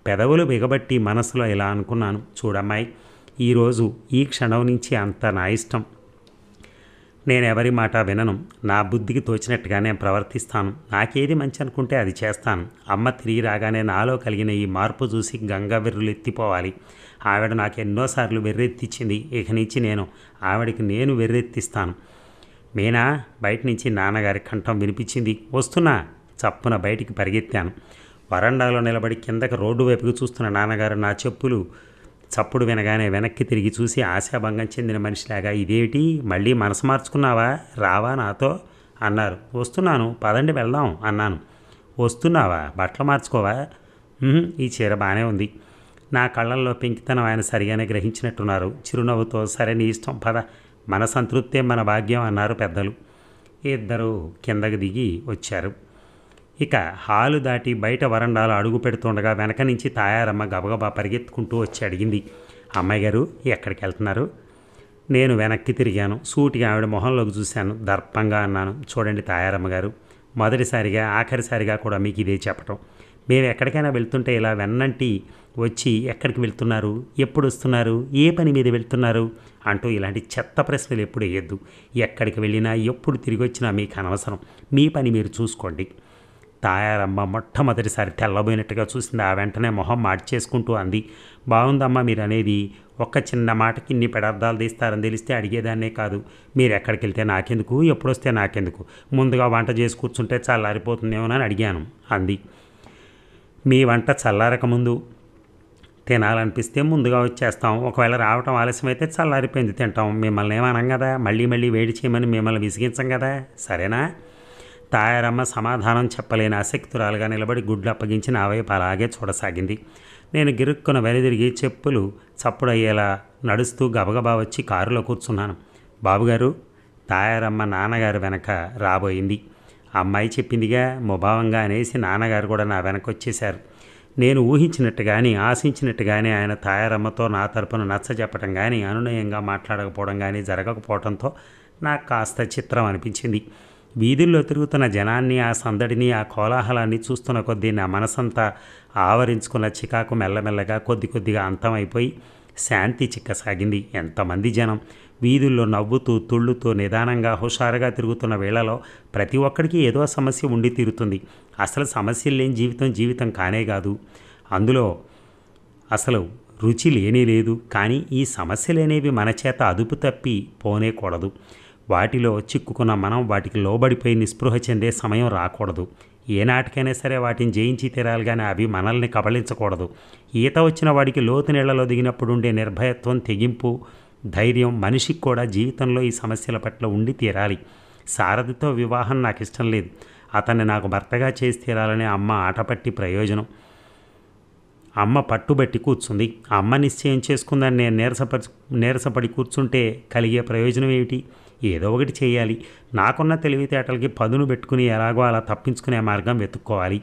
పెదవులు బిగబట్టి మనసులో ఇలా అనుకున్నాను, చూడమ్మాయి, ఈరోజు ఈ క్షణం నుంచి అంత నా ఇష్టం. నేనెవరి మాట వినను. నా బుద్ధికి తోచినట్టుగా నేను ప్రవర్తిస్తాను. నాకేది మంచి అనుకుంటే అది చేస్తాను. అమ్మ తిరిగి రాగానే నాలో కలిగిన ఈ మార్పు చూసి గంగ వెర్రులు ఎత్తిపోవాలి. ఆవిడ నాకు ఎన్నోసార్లు వెర్రెత్తిచ్చింది. ఇక నుంచి నేను వెర్రెత్తిస్తాను. మీనా, బయట నుంచి నాన్నగారి కంఠం వినిపించింది. వస్తున్నా. చప్పున బయటికి పరిగెత్తాను. వరండాలో నిలబడి కిందకి రోడ్డు వైపుకు చూస్తున్న నాన్నగారు నా చెప్పులు చప్పుడు వినగానే వెనక్కి తిరిగి చూసి ఆశాభంగం చెందిన మనిషిలాగా, ఇదేమిటి, మళ్ళీ మనసు మార్చుకున్నావా, రావా నాతో అన్నారు. వస్తున్నాను, పదండి వెళ్దాం అన్నాను. వస్తున్నావా, బట్టలు మార్చుకోవా? ఈ చీర బాగానే ఉంది. నా కళ్ళల్లో పెంకితనం ఆయన సరిగానే గ్రహించినట్టున్నారు. చిరునవ్వుతో సరే నీ ఇష్టం పద, మన సంతృప్తే మన భాగ్యం అన్నారు పెద్దలు. ఇద్దరు కిందకి దిగి వచ్చారు. ఇక హాలు దాటి బయట వరండాలో అడుగు పెడుతుండగా వెనక నుంచి తాయారమ్మ గబగబా పరిగెత్తుకుంటూ వచ్చి అడిగింది, అమ్మాయి గారు ఎక్కడికి వెళ్తున్నారు? నేను వెనక్కి తిరిగాను. సూటిగా ఆవిడ మొహంలోకి చూశాను. దర్పంగా అన్నాను, చూడండి తాయారమ్మ గారు, మొదటిసారిగా ఆఖరిసారిగా కూడా మీకు ఇదే చెప్పటం. మేము ఎక్కడికైనా వెళ్తుంటే ఇలా వెన్నంటి వచ్చి ఎక్కడికి వెళ్తున్నారు, ఎప్పుడు వస్తున్నారు, ఏ పని మీద వెళ్తున్నారు అంటూ ఇలాంటి చెత్త ప్రశ్నలు ఎప్పుడు వేయద్దు. ఎక్కడికి వెళ్ళినా ఎప్పుడు తిరిగి వచ్చినా మీకు అనవసరం, మీ పని మీరు చూసుకోండి. తాయారమ్మ మొట్టమొదటిసారి తెల్లబోయినట్టుగా చూసింది. ఆ వెంటనే మొహం మార్చేసుకుంటూ అంది, బాగుందమ్మా మీరు అనేది. ఒక్క చిన్న మాటకి ఇన్ని పెడార్థాలు తీస్తారని తెలిస్తే అడిగేదాన్నే కాదు. మీరు ఎక్కడికి వెళ్తే నాకెందుకు, ఎప్పుడొస్తే నాకెందుకు, ముందుగా వంట చేసి కూర్చుంటే చల్లారిపోతుందేమోనని అడిగాను అంది. మీ వంట చల్లారకముందు తినాలనిపిస్తే ముందుగా వచ్చేస్తాం, ఒకవేళ రావటం ఆలస్యమైతే చల్లారిపోయింది తింటాం. మిమ్మల్ని ఏమనం కదా, మళ్ళీ మళ్ళీ వేడి చేయమని మిమ్మల్ని విసిగించం కదా, సరేనా? తాయారమ్మ సమాధానం చెప్పలేని ఆసక్తురాలుగా నిలబడి గుడ్లు అప్పగించి నా వైపు అలాగే చూడసాగింది. నేను గిరుక్కున వెనుదిరిగి చెప్పులు చప్పుడయ్యేలా నడుస్తూ గబగబా వచ్చి కారులో కూర్చున్నాను. బాబుగారు, తాయారమ్మ నాన్నగారు వెనక రాబోయింది. అమ్మాయి చెప్పిందిగా ముభావంగా అనేసి నాన్నగారు కూడా నా వెనక వచ్చేశారు. నేను ఊహించినట్టు కానీ ఆశించినట్టు కానీ ఆయన తాయారమ్మతో నా తరపున నచ్చ చెప్పడం కానీ అనునయంగా మాట్లాడకపోవడం కానీ జరగకపోవడంతో నాకు కాస్త చిత్రం అనిపించింది. వీధుల్లో తిరుగుతున్న జనాన్ని, ఆ సందడిని, ఆ కోలాహలాన్ని చూస్తున్న కొద్దీ నా మనసంతా ఆవరించుకున్న చికాకు మెల్లమెల్లగా కొద్ది కొద్దిగా అంతమైపోయి శాంతి చిక్కసాగింది. ఎంతమంది జనం వీధుల్లో నవ్వుతూ తుళ్ళుతూ నిదానంగా హుషారుగా తిరుగుతున్న వేళలో ప్రతి ఒక్కడికి ఏదో సమస్య ఉండి తీరుతుంది. అసలు సమస్యలు లేని జీవితం జీవితం కానే కాదు. అందులో అసలు రుచి లేనే లేదు. కానీ ఈ సమస్యలనేవి మన చేత అదుపు తప్పి పోనేకూడదు. వాటిలో చిక్కుకున్న మనం వాటికి లోబడిపోయి నిస్పృహ చెందే సమయం రాకూడదు. ఏనాటికైనా సరే వాటిని జయించి తీరాలి, కానీ అవి మనల్ని కబళించకూడదు. ఈత వచ్చిన వాడికి లోతు నీళ్లలో దిగినప్పుడు ఉండే నిర్భయత్వం, తెగింపు, ధైర్యం మనిషికి కూడా జీవితంలో ఈ సమస్యల పట్ల ఉండి తీరాలి. సారథితో వివాహం నాకు ఇష్టం లేదు. అతన్ని నాకు భర్తగా చేసి తీరాలని అమ్మ ఆటపట్టి ప్రయోజనం. అమ్మ పట్టుబట్టి కూర్చుంది. అమ్మ నిశ్చయం చేసుకుందని నేను నీరసపడి కూర్చుంటే కలిగే ప్రయోజనం ఏమిటి? ఏదో ఒకటి చేయాలి. నాకున్న తెలివితేటలకి పదును పెట్టుకుని ఎలాగో అలా తప్పించుకునే మార్గం వెతుక్కోవాలి.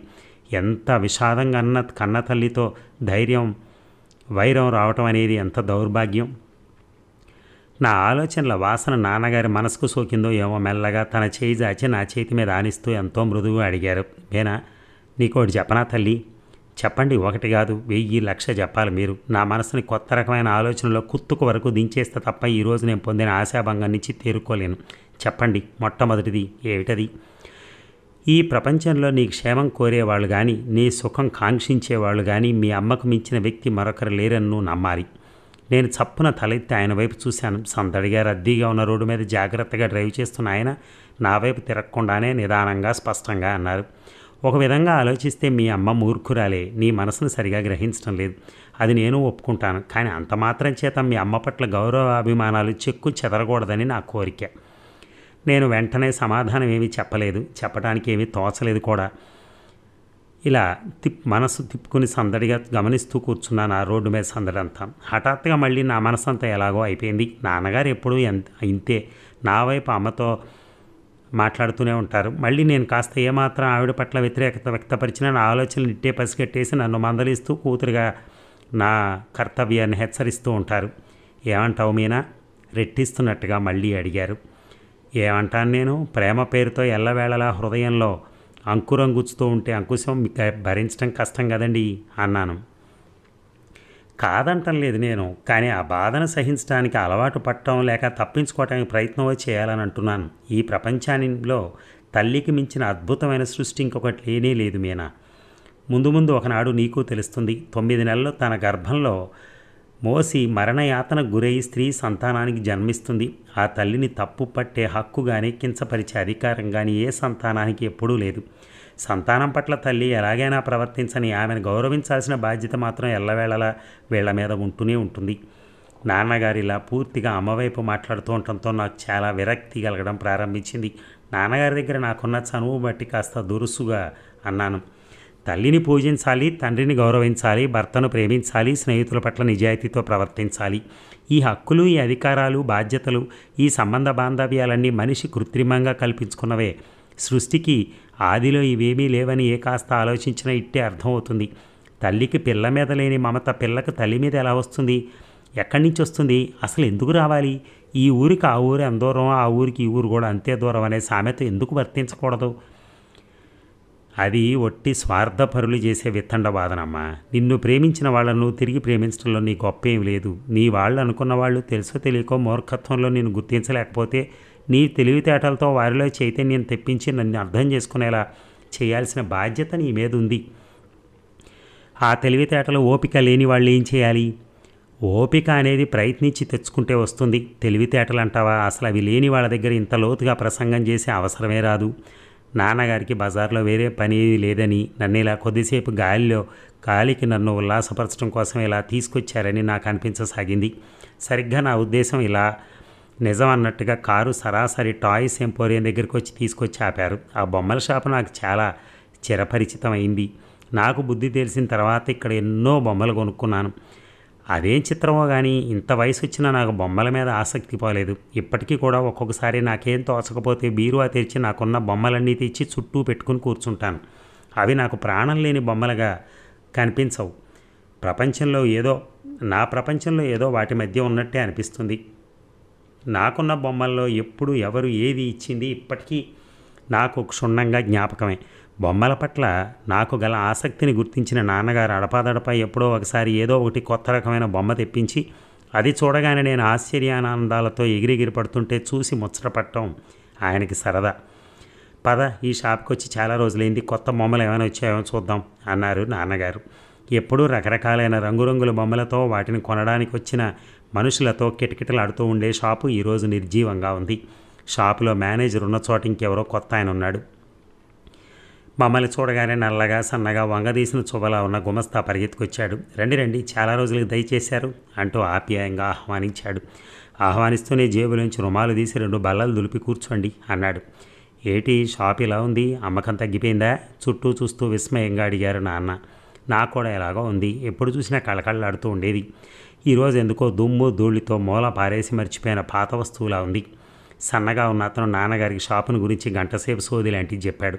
ఎంత విషాదంగా కన్న తల్లితో వైరం రావటం అనేది ఎంత దౌర్భాగ్యం. నా ఆలోచనల వాసన నాన్నగారి మనసుకు సోకిందో ఏమో. మెల్లగా తన చేయి జాచి నా చేతి మీద ఆనిస్తూ ఎంతో మృదువుగా అడిగారు, మేనా నీకోటి చెప్పనా తల్లి? చెప్పండి, ఒకటి కాదు 1000 1,00,000 చెప్పాలి మీరు. నా మనసుని కొత్త రకమైన ఆలోచనలో కుత్తుకు వరకు దించేస్తే తప్ప ఈరోజు నేను పొందిన ఆశాభంగం నుంచి తేరుకోలేను. చెప్పండి. మొట్టమొదటిది ఏమిటది? ఈ ప్రపంచంలో నీ క్షేమం కోరేవాళ్ళు కానీ, నీ సుఖం కాంక్షించేవాళ్ళు కానీ, మీ అమ్మకు మించిన వ్యక్తి మరొకరు లేరని నువ్వు నమ్మాలి. నేను చప్పున తలెత్తి ఆయన వైపు చూశాను. సందడిగా రద్దీగా ఉన్న రోడ్డు మీద జాగ్రత్తగా డ్రైవ్ చేస్తున్న ఆయన నా వైపు తిరగకుండానే నిదానంగా స్పష్టంగా అన్నారు, ఒక విధంగా ఆలోచిస్తే మీ అమ్మ మూర్ఖురాలే. నీ మనసును సరిగా గ్రహించడం లేదు. అది నేను ఒప్పుకుంటాను. కానీ అంత మాత్రం చేత మీ అమ్మ పట్ల గౌరవాభిమానాలు చెక్కు చెదరకూడదని నా కోరిక. నేను వెంటనే సమాధానం ఏమీ చెప్పలేదు. చెప్పడానికి ఏమీ తోచలేదు కూడా. ఇలా మనసు తిప్పుకుని సందడిగా గమనిస్తూ కూర్చున్నాను ఆ రోడ్డు మీద సందడంతా. హఠాత్తుగా మళ్ళీ నా మనసంతా ఎలాగో అయిపోయింది. నాన్నగారు ఎప్పుడూ ఇంతే, నా వైపు అమ్మతో మాట్లాడుతూనే ఉంటారు. మళ్ళీ నేను కాస్త ఏమాత్రం ఆవిడ పట్ల వ్యతిరేకత వ్యక్తపరిచిన నా ఆలోచనలు ఇట్టే పసిగట్టేసి నన్ను మందలిస్తూ కూతురుగా నా కర్తవ్యాన్ని హెచ్చరిస్తూ ఉంటారు. ఏమంటావు మీనా? రెట్టిస్తున్నట్టుగా మళ్ళీ అడిగారు. ఏమంటాను నేను? ప్రేమ పేరుతో ఎల్లవేళలా హృదయంలో అంకురం గుచ్చుతూ ఉంటే అంకుశం భరించడం కష్టం కదండి అన్నాను. కాదంటం లేదు నేను, కానీ ఆ బాధను సహించడానికి అలవాటు పట్టడం లేక తప్పించుకోవడానికి ప్రయత్నం చేయాలని అంటున్నాను. ఈ ప్రపంచానిలో తల్లికి మించిన అద్భుతమైన సృష్టి ఇంకొకటి లేనే లేదు మీనా. ముందు ముందు ఒకనాడు నీకు తెలుస్తుంది. 9 నెలలు తన గర్భంలో మోసి మరణయాతనకు గురయ్యి స్త్రీ సంతానానికి జన్మిస్తుంది. ఆ తల్లిని తప్పు పట్టే హక్కు కానీ కించపరిచే అధికారం కానీ ఏ సంతానానికి ఎప్పుడూ లేదు. సంతానం పట్ల తల్లి ఎలాగైనా ప్రవర్తించని ఆమెను గౌరవించాల్సిన బాధ్యత మాత్రం ఎల్లవేళలా వీళ్ల మీద ఉంటూనే ఉంటుంది. నాన్నగారు ఇలా పూర్తిగా అమ్మవైపు మాట్లాడుతూ ఉండటంతో నాకు చాలా విరక్తి కలగడం ప్రారంభించింది. నాన్నగారి దగ్గర నాకున్న చనువు బట్టి కాస్త దురుసుగా అన్నాను, తల్లిని పూజించాలి, తండ్రిని గౌరవించాలి, భర్తను ప్రేమించాలి, స్నేహితుల పట్ల నిజాయితీతో ప్రవర్తించాలి. ఈ హక్కులు, ఈ అధికారాలు, బాధ్యతలు, ఈ సంబంధ బాంధవ్యాలన్నీ మనిషి కృత్రిమంగా కల్పించుకున్నవే. సృష్టికి ఆదిలో ఇవేమీ లేవని ఏ కాస్త ఆలోచించినా ఇట్టే అర్థమవుతుంది. తల్లికి పిల్ల మీద లేని మమత పిల్లకి తల్లి మీద ఎలా వస్తుంది? ఎక్కడి నుంచి వస్తుంది? అసలు ఎందుకు రావాలి? ఈ ఊరికి ఆ ఊరు ఎంత దూరం, ఆ ఊరికి ఈ ఊరు కూడా అంతే దూరం అనే సామెత ఎందుకు వర్తించకూడదు? అది ఒట్టి స్వార్థపరులు చేసే విత్తండవాదనమ్మా. నిన్ను ప్రేమించిన వాళ్ళను తిరిగి ప్రేమించడంలో నీ గొప్ప ఏం లేదు. నీ వాళ్ళు అనుకున్న వాళ్ళు తెలుసో తెలియకో మూర్ఖత్వంలో నిన్ను గుర్తించలేకపోతే నీ తెలివితేటలతో వారిలో చైతన్యం తెప్పించి నన్ను అర్థం చేసుకునేలా చేయాల్సిన బాధ్యత నీ మీద ఉంది. ఆ తెలివితేటలు ఓపిక లేని వాళ్ళు ఏం చేయాలి? ఓపిక అనేది ప్రయత్నించి తెచ్చుకుంటే వస్తుంది. తెలివితేటలు అంటావా? అసలు అవి లేని వాళ్ళ దగ్గర ఇంత లోతుగా ప్రసంగం చేసే అవసరమే రాదు. నాన్నగారికి బజార్లో వేరే పని లేదని నన్ను ఇలా కొద్దిసేపు గాలికి నన్ను ఉల్లాసపరచడం కోసం ఇలా తీసుకొచ్చారని నాకు అనిపించసాగింది. సరిగ్గా నా ఉద్దేశం ఇలా నిజం అన్నట్టుగా కారు సరాసరి టాయ్స్ ఎంపోరియం దగ్గరికి వచ్చి తీసుకొచ్చి ఆపారు. ఆ బొమ్మల షాపు నాకు చాలా చిరపరిచితమైంది. నాకు బుద్ధి తెలిసిన తర్వాత ఇక్కడ ఎన్నో బొమ్మలు కొనుక్కున్నాను. అదేం చిత్రమో కానీ ఇంత వయసు వచ్చినా నాకు బొమ్మల మీద ఆసక్తి పోలేదు. ఇప్పటికీ కూడా ఒక్కొక్కసారి నాకేం తోచకపోతే బీరువా తెరిచి నాకున్న బొమ్మలన్నీ తెచ్చి చుట్టూ పెట్టుకుని కూర్చుంటాను. అవి నాకు ప్రాణం లేని బొమ్మలుగా కనిపించవు. నా ప్రపంచంలో ఏదో వాటి మధ్య ఉన్నట్టే అనిపిస్తుంది. నాకున్న బొమ్మల్లో ఎప్పుడు ఎవరు ఏది ఇచ్చింది ఇప్పటికీ నాకు క్షుణ్ణంగా జ్ఞాపకమే. బొమ్మల పట్ల నాకు గల ఆసక్తిని గుర్తించిన నాన్నగారు అడపాదడపా ఎప్పుడో ఒకసారి ఏదో ఒకటి కొత్త రకమైన బొమ్మ తెప్పించి అది చూడగానే నేను ఆశ్చర్యానందాలతో ఎగిరెగిరి పడుతుంటే చూసి ముచ్చటపడటం ఆయనకి సరదా. పద, ఈ షాప్కి వచ్చి చాలా రోజులైంది, కొత్త బొమ్మలు ఏమైనా వచ్చాయో చూద్దాం అన్నారు నాన్నగారు. ఎప్పుడూ రకరకాలైన రంగురంగుల బొమ్మలతో వాటిని కొనడానికి వచ్చిన మనుషులతో కిటకిటలాడుతూ ఉండే షాపు ఈరోజు నిర్జీవంగా ఉంది. షాపులో మేనేజర్ ఉన్న చోట ఇంకెవరో కొత్త ఆయన ఉన్నాడు. మమ్మల్ని చూడగానే నల్లగా సన్నగా వంగదీసిన చువ్వలా ఉన్న గుమస్తా పరిగెత్తుకొచ్చాడు. రండి రండి, చాలా రోజులకు దయచేశారు అంటూ ఆప్యాయంగా ఆహ్వానిస్తూనే జేబులోంచి రుమాలు తీసి 2 బల్లలు దులిపి కూర్చోండి అన్నాడు. ఏటి షాప్ ఇలా ఉంది, అమ్మకం తగ్గిపోయిందా? చుట్టూ చూస్తూ విస్మయంగా అడిగారు నాన్న. నాకు కూడా ఎలాగో ఉంది, ఎప్పుడు చూసినా కళకళలాడుతూ ఉండేది. ఈరోజు ఎందుకో దుమ్ము ధూళితో మూల పారేసి మర్చిపోయిన పాత వస్తువులా ఉంది. సన్నగా ఉన్న అతను నాన్నగారికి షాపును గురించి గంటసేపు సోది లాంటివి చెప్పాడు.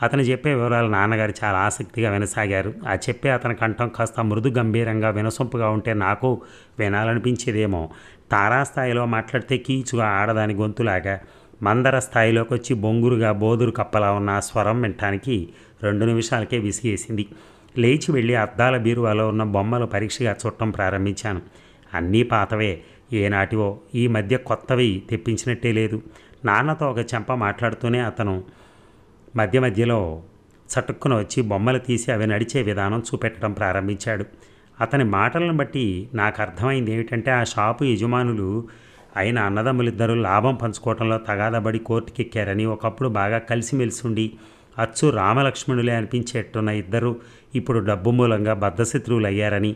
అతను చెప్పే వివరాలు నాన్నగారు చాలా ఆసక్తిగా వినసాగారు. ఆ చెప్పే అతని కంఠం కాస్త మృదు గంభీరంగా వినసొంపుగా ఉంటే నాకు వినాలనిపించేదేమో. తారాస్థాయిలో మాట్లాడితే కీచుగా ఆడదాని గొంతులాగా, మందర స్థాయిలోకి వచ్చి బొంగురుగా బోదురు కప్పలా ఉన్న ఆ స్వరం వినటానికి 2 నిమిషాలకే విసిగేసింది. లేచి వెళ్ళి అద్దాల బీరువాలో ఉన్న బొమ్మలు పరీక్షగా చూడటం ప్రారంభించాను. అన్నీ పాతవే, ఏనాటివో. ఈ మధ్య కొత్తవి తెప్పించినట్టే లేదు. నాన్నతో ఒక చెంప మాట్లాడుతూనే అతను మధ్యలో చటుక్కున వచ్చి బొమ్మలు తీసి అవి నడిచే విధానం చూపెట్టడం ప్రారంభించాడు. అతని మాటలను బట్టి నాకు అర్థమైంది ఏమిటంటే ఆ షాపు యజమానులు అయిన అన్నదమ్ములిద్దరూ లాభం పంచుకోవడంలో తగాదబడి కోర్టుకెక్కారని, ఒకప్పుడు బాగా కలిసిమెలిసి ఉండి అచ్చు రామలక్ష్మణులే అనిపించేట్టున్న ఇద్దరు ఇప్పుడు డబ్బు మూలంగా బద్ధశత్రువులు అయ్యారని,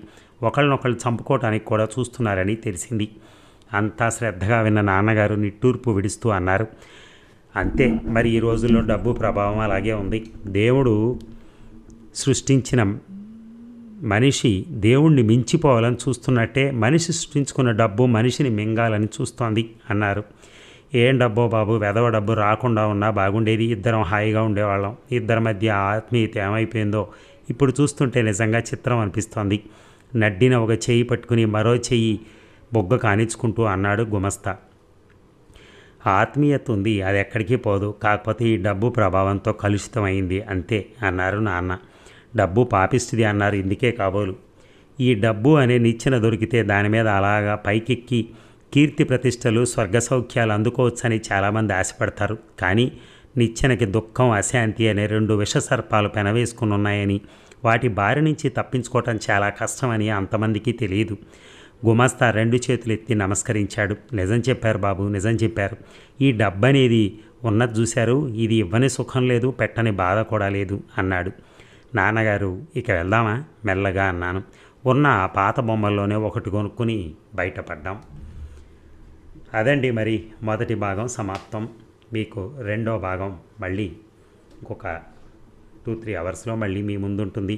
ఒకళ్ళనొకళ్ళు చంపుకోవటానికి కూడా చూస్తున్నారని తెలిసింది. అంతా శ్రద్ధగా విన్న నాన్నగారు నిట్టూర్పు విడుస్తూ అన్నారు, అంతే మరి, ఈ రోజుల్లో డబ్బు ప్రభావం అలాగే ఉంది. దేవుడు సృష్టించిన మనిషి దేవుణ్ణి మించిపోవాలని చూస్తున్నట్టే మనిషి సృష్టించుకున్న డబ్బు మనిషిని మింగాలని చూస్తోంది అన్నారు. ఏం డబ్బో బాబు, వెధవ డబ్బు రాకుండా ఉన్నా బాగుండేది, ఇద్దరం హాయిగా ఉండేవాళ్ళం. ఇద్దరి మధ్య ఆత్మీయత ఏమైపోయిందో ఇప్పుడు చూస్తుంటే నిజంగా చిత్రం అనిపిస్తోంది. నడ్డిన ఒక చెయ్యి పట్టుకుని మరో చెయ్యి బొగ్గ కానిచ్చుకుంటూ అన్నాడు గుమస్తా. ఆత్మీయత ఉంది, అది ఎక్కడికి పోదు, కాకపోతే ఈ డబ్బు ప్రభావంతో కలుషితమైంది అంతే అన్నారు నాన్న. డబ్బు పాపిస్తుంది అన్నారు ఇందుకే కాబోలు. ఈ డబ్బు అనే నిచ్చెన దొరికితే దాని మీద అలాగా పైకెక్కి కీర్తి ప్రతిష్టలు స్వర్గ సౌఖ్యాలు అందుకోవచ్చని చాలామంది ఆశపడతారు. కానీ నిచ్చెనకి దుఃఖం అశాంతి అనే 2 విషసర్పాలు పెనవేసుకుని ఉన్నాయని, వాటి బారి నుంచి తప్పించుకోవటం చాలా కష్టమని అంతమందికి తెలియదు. గుమస్తా 2 చేతులు ఎత్తి నమస్కరించాడు. నిజం చెప్పారు బాబు, నిజం చెప్పారు. ఈ డబ్బు అనేది ఉన్నది చూశారు, ఇది ఇవ్వని సుఖం లేదు, పెట్టని బాధ కూడా లేదు అన్నాడు. నాన్నగారు ఇక వెళ్దామా మెల్లగా అన్నాను. ఉన్న ఆ పాత బొమ్మల్లోనే ఒకటి కొనుక్కుని బయటపడ్డాం. అదండి మరి మొదటి భాగం సమాప్తం. మీకు రెండో భాగం మళ్ళీ ఇంకొక 2-3 అవర్స్లో మళ్ళీ మీ ముందుంటుంది.